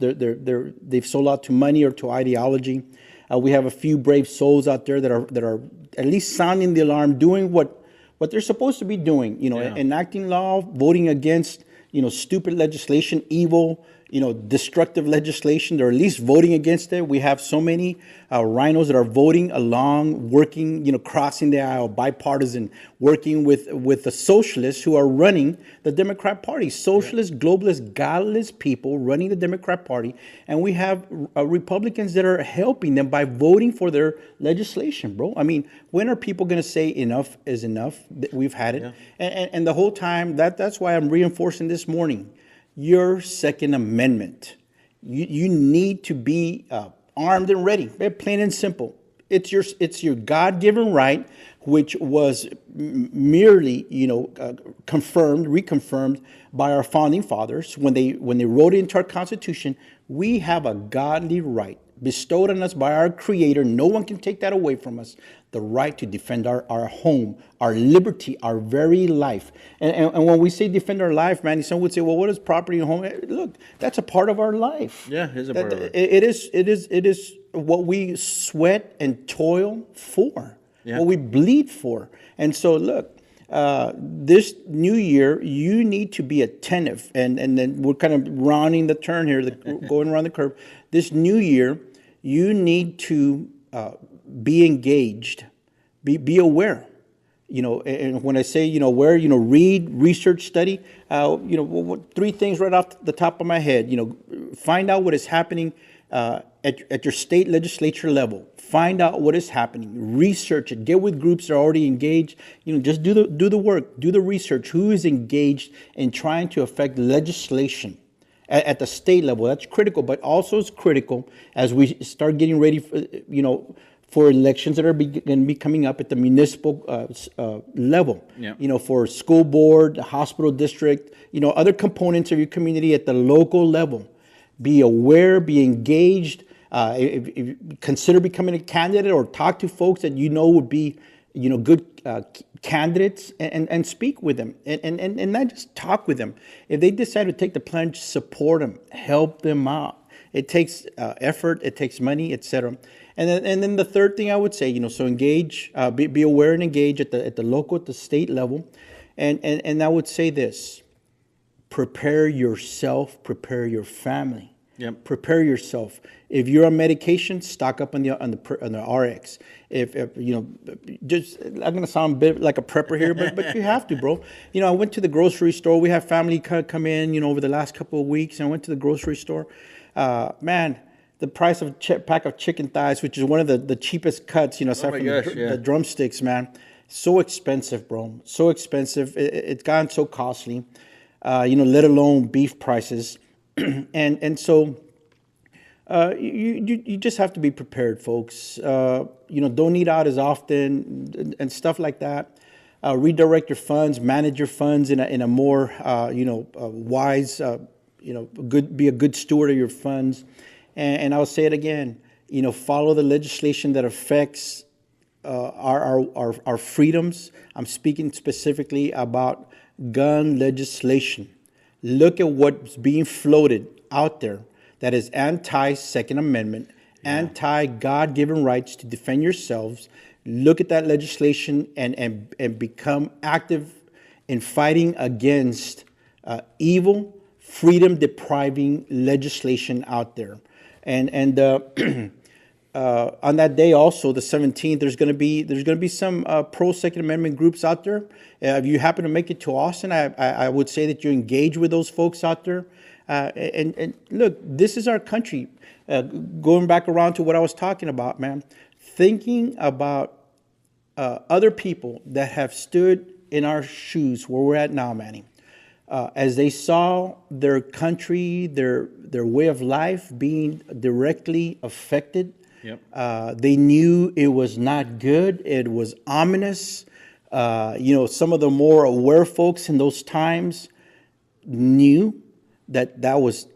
They've sold out to money or to ideology. We have a few brave souls out there that are at least sounding the alarm, doing what they're supposed to be doing, enacting law, voting against, stupid legislation, evil, destructive legislation. They're at least voting against it. We have so many rhinos that are voting along, working, crossing the aisle, bipartisan, working with the socialists who are running the Democrat Party. Socialist, globalist, godless people running the Democrat Party. And we have Republicans that are helping them by voting for their legislation, bro. I mean, when are people going to say enough is enough? We've had it. Yeah. And the whole time, that's why I'm reinforcing this morning. Your Second Amendment. You need to be armed and ready. Plain and simple. It's your God-given right, which was merely reconfirmed by our founding fathers when they wrote it into our Constitution. We have a godly right bestowed on us by our Creator. No one can take that away from us. The right to defend our home, our liberty, our very life. And when we say defend our life, man, some would say, well, what is property and home? Look, that's a part of our life. Yeah, it is a part of it. It is what we sweat and toil for, what we bleed for. And so, look, this new year, you need to be attentive. And then we're kind of rounding the turn here, going around the curve. This new year, you need to be engaged, be aware, and when I say, aware, read, research, study, three things right off the top of my head, find out what is happening at your state legislature level. Find out what is happening, research it, get with groups that are already engaged, just do the work, do the research. Who is engaged in trying to affect legislation at the state level? That's critical, but also it's critical as we start getting ready for elections that are going to be coming up at the municipal level. Yeah. For school board, hospital district, other components of your community at the local level. Be aware, be engaged. If consider becoming a candidate or talk to folks that would be good candidates and speak with them and not just talk with them. If they decide to take the plunge, support them, help them out. It takes effort, it takes money, etc. And then the third thing I would say, so engage, be aware and engage at the local, at the state level. And I would say this: prepare yourself, prepare your family. Yep. Prepare yourself. If you're on medication, stock up on the RX. If you know, just I'm gonna sound a bit like a prepper here, but you have to, bro. You know, I went to the grocery store. We have family come in, you know, over the last couple of weeks, and I went to the grocery store. Man, the price of a pack of chicken thighs, which is one of the cheapest cuts, you know, aside my from gosh, yeah. the drumsticks, man, so expensive, bro. So expensive. It's gotten so costly. You know, let alone beef prices, and so. You just have to be prepared, folks. You know, don't eat out as often and stuff like that. Redirect your funds, manage your funds in a more wise, be a good steward of your funds. And I'll say it again. You know, follow the legislation that affects our freedoms. I'm speaking specifically about gun legislation. Look at what's being floated out there that is anti-Second Amendment, anti-God-given rights to defend yourselves. Look at that legislation and become active in fighting against evil, freedom-depriving legislation out there. And on that day, also the 17th, there's going to be some pro-Second Amendment groups out there. If you happen to make it to Austin, I would say that you engage with those folks out there. And look, this is our country. Going back around to what I was talking about, man, thinking about other people that have stood in our shoes where we're at now, Manny, as they saw their country, their way of life being directly affected. Yep. They knew it was not good. It was ominous. You know, some of the more aware folks in those times knew that was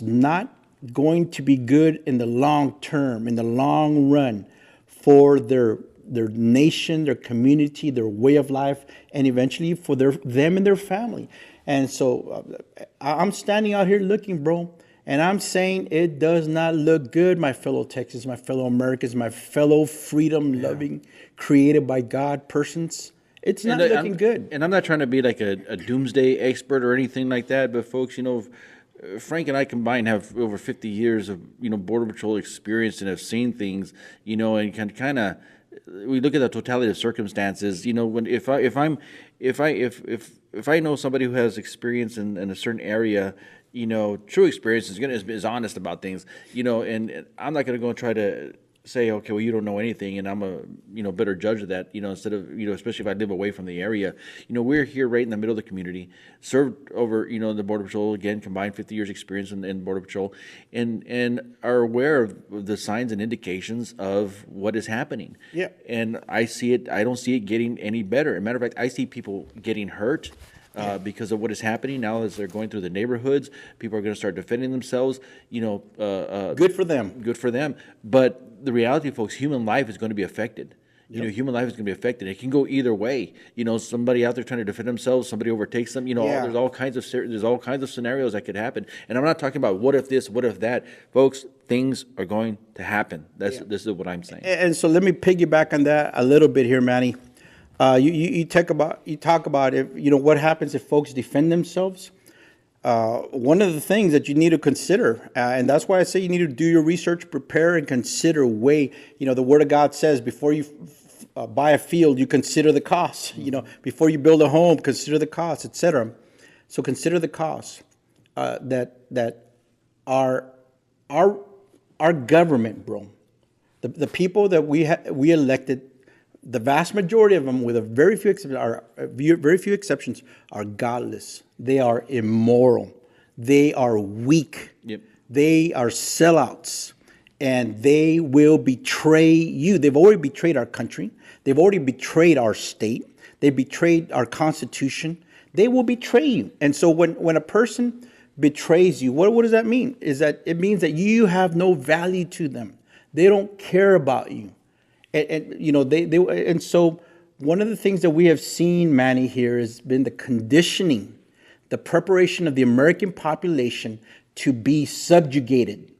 not going to be good in the long term, in the long run, for their nation, their community, their way of life, and eventually for them and their family. And so I'm standing out here looking, bro, and I'm saying it does not look good, my fellow Texans, my fellow Americans, my fellow freedom-loving, created by God persons. It's not looking good. And I'm not trying to be like a doomsday expert or anything like that, but folks, you know, Frank and I combined have over 50 years of, you know, Border Patrol experience and have seen things, you know, and can kind of, we look at the totality of circumstances, you know, when if I know somebody who has experience in a certain area, you know, true experience is honest about things, you know, and I'm not going to go and try to say, okay, well, you don't know anything, and I'm a, you know, better judge of that, you know, instead of, you know, especially if I live away from the area. You know, we're here right in the middle of the community, served over, you know, the Border Patrol, again, combined 50 years experience in Border Patrol, and are aware of the signs and indications of what is happening. Yeah. And I don't see it getting any better. As a matter of fact, I see people getting hurt. Because of what is happening now as they're going through the neighborhoods, people are going to start defending themselves. You know, Good for them. Good for them. But the reality, folks, human life is going to be affected. You know, human life is going to be affected. It can go either way. You know, somebody out there trying to defend themselves, somebody overtakes them. You know, there's all kinds of scenarios that could happen. And I'm not talking about what if this, what if that, folks. Things are going to happen. This is what I'm saying. And so let me piggyback on that a little bit here, Manny. You talk about if, you know, what happens if folks defend themselves. One of the things that you need to consider, and that's why I say you need to do your research, prepare, and consider. You know, the Word of God says before you buy a field, you consider the cost. You know, before you build a home, consider the cost, etc. So consider the cost that our government, bro, the people that we elected. The vast majority of them, with very few exceptions, are godless. They are immoral. They are weak. Yep. They are sellouts, and they will betray you. They've already betrayed our country. They've already betrayed our state. They betrayed our Constitution. They will betray you. And so when a person betrays you, what does that mean? It means that you have no value to them. They don't care about you. And you know, and so one of the things that we have seen, Manny, here has been the conditioning, the preparation of the American population to be subjugated,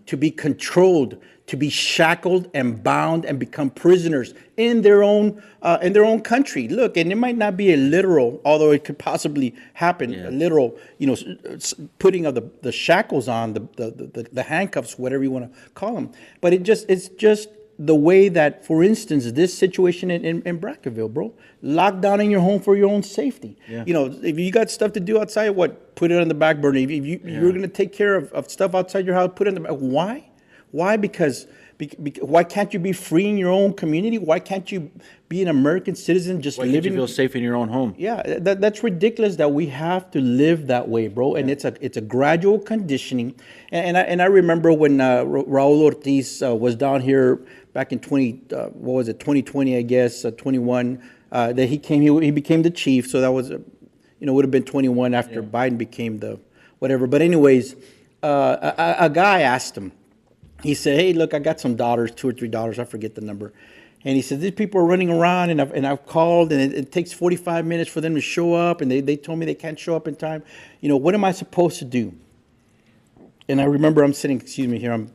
to be controlled, to be shackled and bound and become prisoners in their own country. Look, and it might not be a literal, although it could possibly happen, a literal, putting of the shackles on, the handcuffs, whatever you want to call them. But it's just the way that, for instance, this situation in Brackenville, bro, locked down in your home for your own safety. Yeah. If you got stuff to do outside, put it on the back burner. If you're going to take care of stuff outside your house, put it in the back. Why? Why? Because why can't you be free in your own community? Why can't you be an American citizen just living? Why can't you feel safe in your own home? Yeah, that's ridiculous that we have to live that way, bro. And it's a gradual conditioning. And I remember when Raul Ortiz was down here back in 2020, I guess, 21. That he came, he became the chief. So that was, would have been 21 after Biden became the whatever. But anyways, a guy asked him. He said, "Hey, look, I got some daughters, 2 or 3 daughters, I forget the number." And he said, "These people are running around, and I've called, and it takes 45 minutes for them to show up, and they told me they can't show up in time. What am I supposed to do?" And I remember I'm sitting, excuse me here, I'm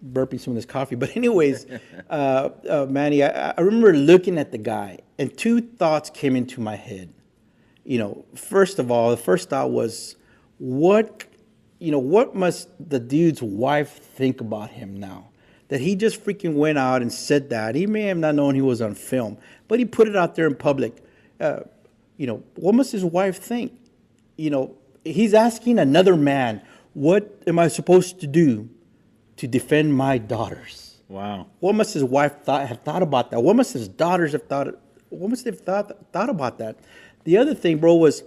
burping some of this coffee. But anyways, Manny, I remember looking at the guy, and 2 thoughts came into my head. First of all, the first thought was, what must the dude's wife think about him now? That he just freaking went out and said that. He may have not known he was on film, but he put it out there in public. What must his wife think? He's asking another man, what am I supposed to do to defend my daughters? Wow. What must his wife have thought about that? What must his daughters have thought? What must they have thought about that? The other thing, bro, was,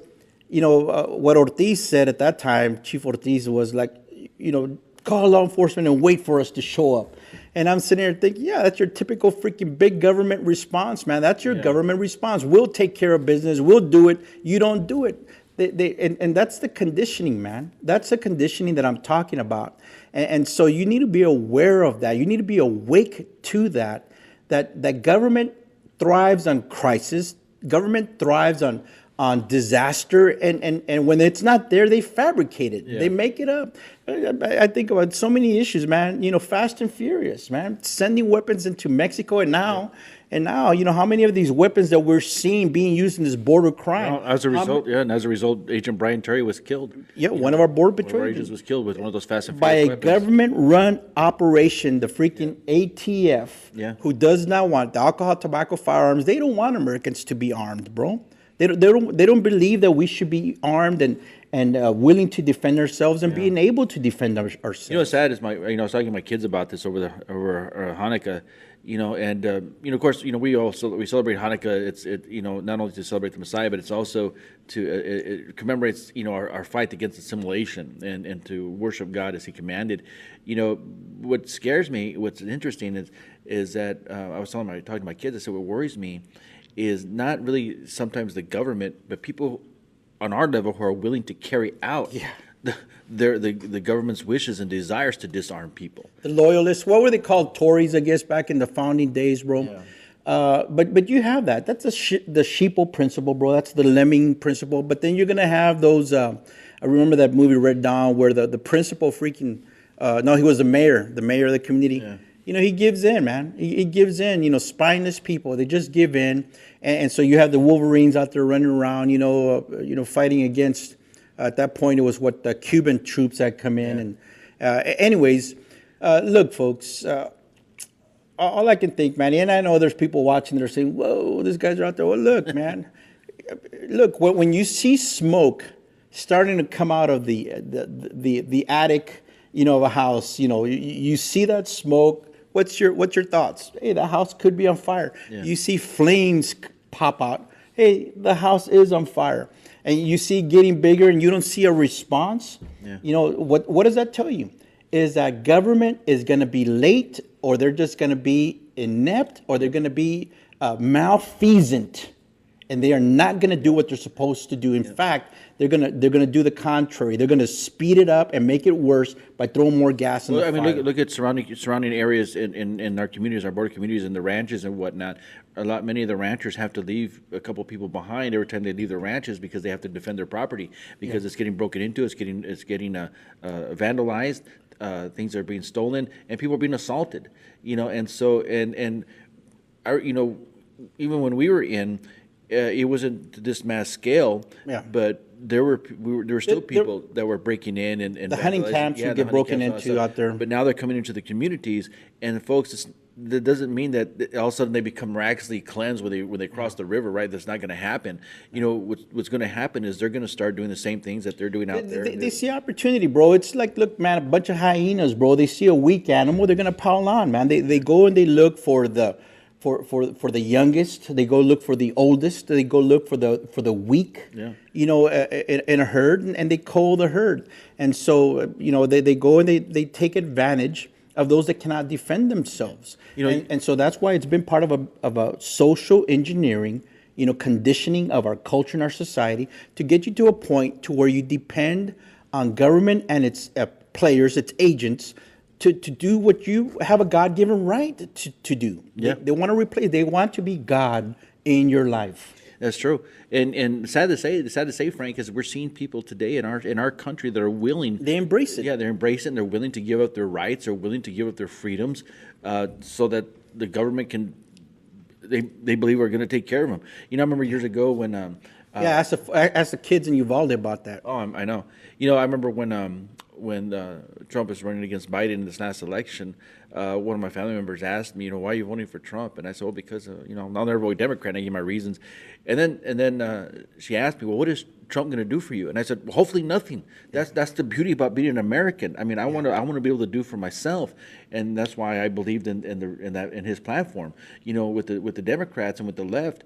what Ortiz said at that time, Chief Ortiz, was like, call law enforcement and wait for us to show up. And I'm sitting there thinking, yeah, that's your typical freaking big government response, man. That's your government response. We'll take care of business. We'll do it. You don't do it. And that's the conditioning, man. That's the conditioning that I'm talking about. And so you need to be aware of that. You need to be awake to that government thrives on crisis. Government thrives on disaster, and when it's not there, they fabricate it. They make it up. I think about so many issues, man. Fast and Furious, man, sending weapons into Mexico, and now, how many of these weapons that we're seeing being used in this border crime? Well, as a result, Agent Brian Terry was killed. Yeah, one of our border patrol agents was killed with one of those Fast and by Furious a weapons. Government-run operation. The freaking ATF, who does not want the alcohol, tobacco, firearms. They don't want Americans to be armed, bro. They don't believe that we should be armed and willing to defend ourselves and being able to defend ourselves. What's sad is I was talking to my kids about this over Hanukkah, and of course, we celebrate Hanukkah. It's not only to celebrate the Messiah, but it's also to it commemorates our fight against assimilation and to worship God as He commanded. What scares me, what's interesting is that I was talking to my kids. I said what worries me is not really sometimes the government, but people on our level who are willing to carry out the government's wishes and desires to disarm people. The loyalists, what were they called? Tories, I guess, back in the founding days, bro. Yeah. But you have that. That's the sheeple principle, bro. That's the lemming principle. But then you're going to have those, I remember that movie Red Dawn where the principal freaking, no, he was the mayor of the community. Yeah. He gives in, man. He gives in, spineless people. They just give in. And so you have the Wolverines out there running around, fighting against, at that point, it was the Cuban troops that come in. And anyways, look, folks, all I can think, man, and I know there's people watching that are saying, whoa, these guys are out there. Well, look, man, look, when you see smoke starting to come out of the attic, of a house, you see that smoke. What's your thoughts? Hey, the house could be on fire. Yeah. You see flames pop out. Hey, the house is on fire. And you see it getting bigger and you don't see a response. Yeah. What does that tell you? Is that government is going to be late, or they're just going to be inept, or they're going to be malfeasant, and they are not going to do what they're supposed to do. In fact, they're gonna do the contrary. They're gonna speed it up and make it worse by throwing more gas in the fire. Look at surrounding areas in our communities, our border communities, and the ranches and whatnot. Many of the ranchers have to leave a couple people behind every time they leave their ranches because they have to defend their property because it's getting broken into, it's getting vandalized. things are being stolen, and people are being assaulted. And so and our, even when we were in, it wasn't to this mass scale. Yeah. But there were still people that were breaking in and The hunting vandalizing. camps would the get hunting broken camps and all that into stuff. out there. But now they're coming into the communities, and folks, that doesn't mean that all of a sudden they become miraculously cleansed when they cross the river, right? That's not going to happen. What's going to happen is they're going to start doing the same things that they're doing out there. They see opportunity, bro. It's like, look, man, a bunch of hyenas, bro. They see a weak animal, they're gonna pile on, man. They go and they look for the youngest. They go look for the oldest. They go look for the weak. Yeah. In a herd, and they cull the herd. And so they go and they take advantage of those that cannot defend themselves. And so that's why it's been part of a social engineering, conditioning of our culture and our society to get you to a point to where you depend on government and its players, its agents, to do what you have a God-given right to do. Yeah. They want to replace. They want to be God in your life. That's true, and sad to say, Frank, is we're seeing people today in our country that are willing. They embrace it. Yeah, they're embracing. They're willing to give up their rights. They're willing to give up their freedoms, so that the government can. They believe are going to take care of them. I remember years ago when. Ask the kids in Uvalde about that. Oh, I know. I remember when Trump was running against Biden in this last election, one of my family members asked me, why are you voting for Trump? And I said, well, because I'll never vote Democrat. And I gave my reasons, and then she asked me, well, what is Trump going to do for you? And I said, well, hopefully nothing. That's the beauty about being an American. I mean, I want to be able to do for myself, and that's why I believed in his platform. With the Democrats and with the left.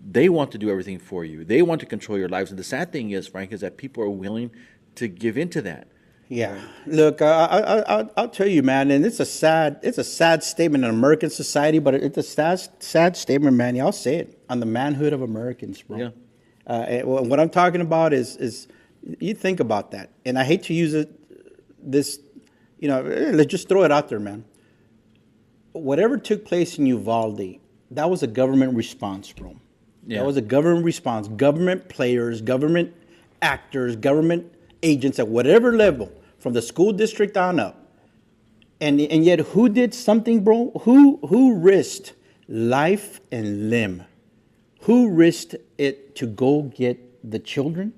They want to do everything for you. They want to control your lives. And the sad thing is, Frank, is that people are willing to give into that. Yeah. Look, I'll tell you, man, and it's a sad statement in American society, but it's a sad statement, Manny. I'll say it, on the manhood of Americans, bro. Yeah. What I'm talking about is you think about that, and I hate to use let's just throw it out there, man. Whatever took place in Uvalde, that was a government response, bro. Yeah. That was a government response. Government players, government actors, government agents at whatever level, from the school district on up. And yet, who did something, bro? Who risked life and limb? Who risked it to go get the children?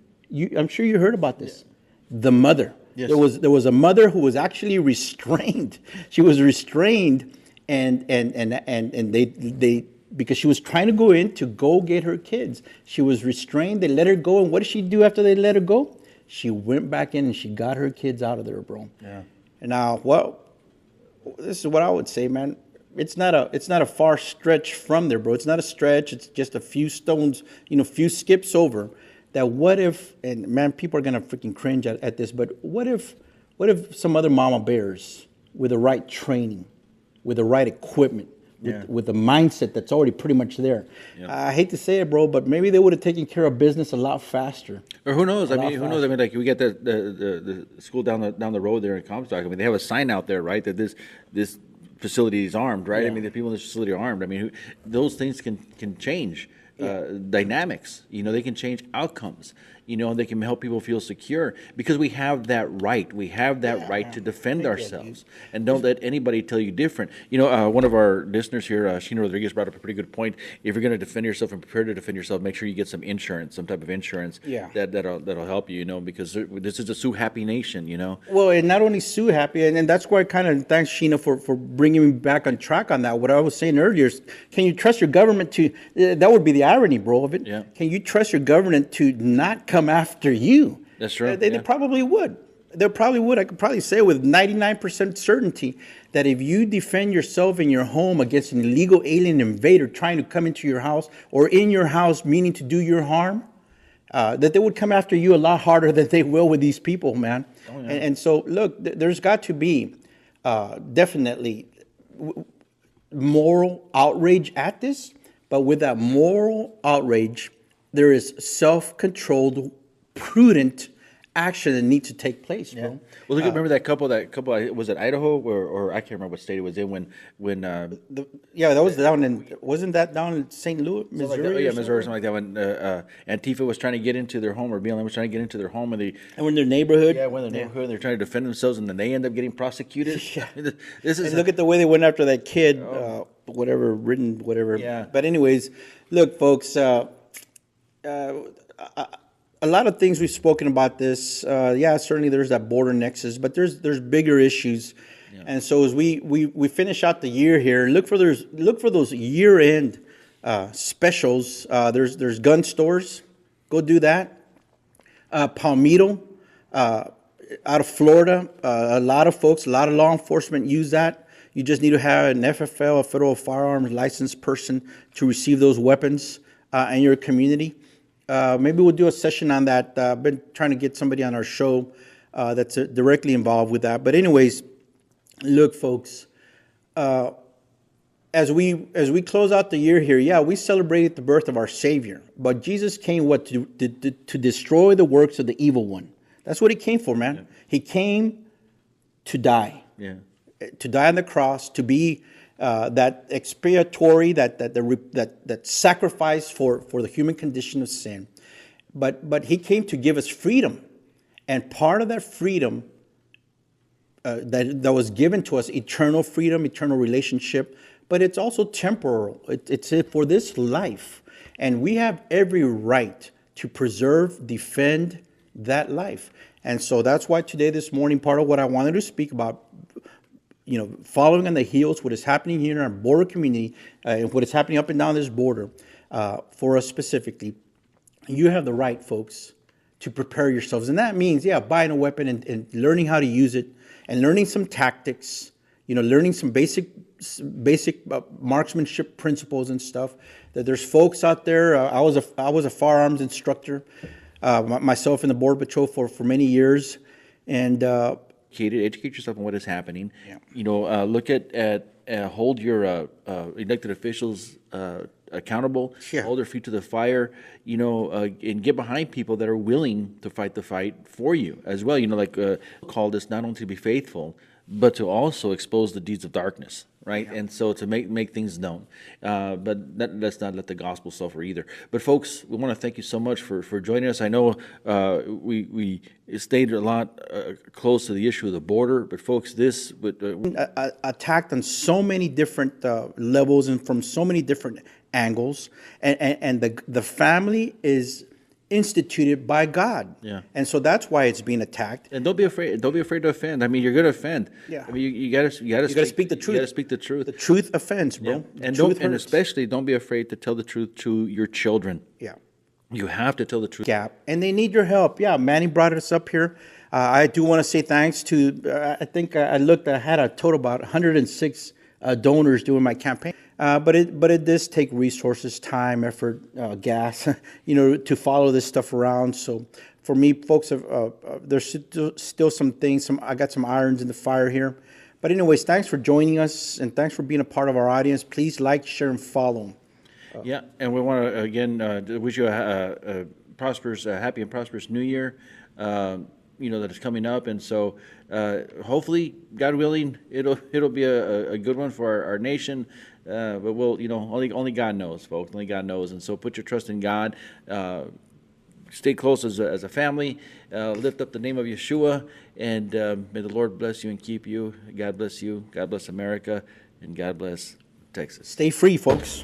I'm sure you heard about this. Yeah. The mother. Yes. There was a mother who was actually restrained. She was restrained, and they because she was trying to go in to go get her kids. She was restrained. They let her go, and what did she do after they let her go? She went back in and she got her kids out of there, bro. Yeah. And now, this is what I would say, man. It's not a far stretch from there, bro. It's not a stretch. It's just a few stones, few skips over. That what if, and man, people are gonna freaking cringe at this, but what if some other mama bears with the right training, with the right equipment, with the mindset that's already pretty much there. Yep. I hate to say it, bro, but maybe they would have taken care of business a lot faster. Or who knows? Who knows? I mean, like we get the school down the road there in Comstock. I mean, they have a sign out there, right, that this facility is armed, right? Yeah. I mean, the people in this facility are armed. I mean, those things can change dynamics. They can change outcomes. And they can help people feel secure because we have that right. We have that right to defend ourselves, and don't let anybody tell you different. One of our listeners here, Sheena Rodriguez, brought up a pretty good point. If you're going to defend yourself and prepare to defend yourself, make sure you get some insurance, some type of insurance. Yeah. That'll help you. Because this is a sue happy nation. Well, and not only sue happy, and that's why I kind of thanks Sheena for bringing me back on track on that. What I was saying earlier is, can you trust your government to? That would be the irony, bro, of it. Yeah. Can you trust your government to not come after you? That's true. They probably would. They probably would. I could probably say with 99% certainty that if you defend yourself in your home against an illegal alien invader trying to come into your house or in your house meaning to do your harm, that they would come after you a lot harder than they will with these people, man. Oh, yeah. And so, look, there's got to be definitely moral outrage at this, but with that moral outrage, there is self-controlled, prudent action that needs to take place, bro. Well, look, remember that couple, was it Idaho or I can't remember what state it was in when Yeah, that was down in, wasn't that down in St. Louis, something like that. Missouri? Oh, yeah, or Missouri, something? something like that. When Antifa was trying to get into their home, or BLM was trying to get into their home, and they And we're in their neighborhood. when their neighborhood, they're trying to defend themselves, and then they end up getting prosecuted. Yeah. This is And look at the way they went after that kid, whatever. Yeah. But anyways, look, folks, a lot of things we've spoken about this. Yeah, certainly there's that border nexus, but there's bigger issues. And so as we finish out the year here, look for those year end specials. There's gun stores. Go do that. Palmito, out of Florida, a lot of folks, a lot of law enforcement use that. You just need to have an FFL, a federal firearms licensed person, to receive those weapons in your community. Maybe we'll do a session on that. I've been trying to get somebody on our show that's directly involved with that. But anyways, look, folks, as we close out the year here, yeah, we celebrated the birth of our Savior. But Jesus came to destroy the works of the evil one. That's what he came for, man. Yeah. He came to die. Yeah. To die on the cross, to be that expiatory, that sacrifice for the human condition of sin. But he came to give us freedom, and part of that freedom that was given to us, eternal freedom, eternal relationship, but it's also temporal. It's for this life, and we have every right to preserve, defend that life. And so that's why today, this morning, part of what I wanted to speak about, following on the heels, what is happening here in our border community, and what is happening up and down this border, for us specifically, you have the right, folks, to prepare yourselves. And that means, buying a weapon and learning how to use it, and learning some tactics, learning some basic marksmanship principles and stuff. That there's folks out there. I was a firearms instructor, myself in the Border Patrol for many years, and educate yourself on what is happening. Yeah. Look at hold your elected officials accountable. Yeah. Hold their feet to the fire. And get behind people that are willing to fight the fight for you as well. Call this not only to be faithful, but to also expose the deeds of darkness, right? Yeah. And so to make things known. But let's not let the gospel suffer either. But folks, we want to thank you so much for joining us. I know we stayed a lot close to the issue of the border, but folks, this attacked on so many different levels and from so many different angles, and the family is instituted by God. Yeah. And so that's why it's being attacked. And don't be afraid to offend. I mean, you're going to offend. Yeah. I mean, you got to speak the truth. You got to speak the truth. The truth offends, bro. Yeah. And especially don't be afraid to tell the truth to your children. Yeah. You have to tell the truth. Gap, and they need your help. Yeah, Manny brought us up here. I do want to say thanks to, I think I looked, I had a total about 106 donors doing my campaign. But it does take resources, time, effort, gas, to follow this stuff around. So for me, folks, there's still some things. I got some irons in the fire here. But anyways, thanks for joining us, and thanks for being a part of our audience. Please like, share, and follow. Yeah, and we want to again wish you a prosperous, happy and prosperous New Year. That is coming up, and so hopefully, God willing, it'll be a good one for our nation. But we'll, only God knows, folks. Only God knows, and so put your trust in God. Stay close as a family. Lift up the name of Yeshua, and may the Lord bless you and keep you. God bless you. God bless America, and God bless Texas. Stay free, folks.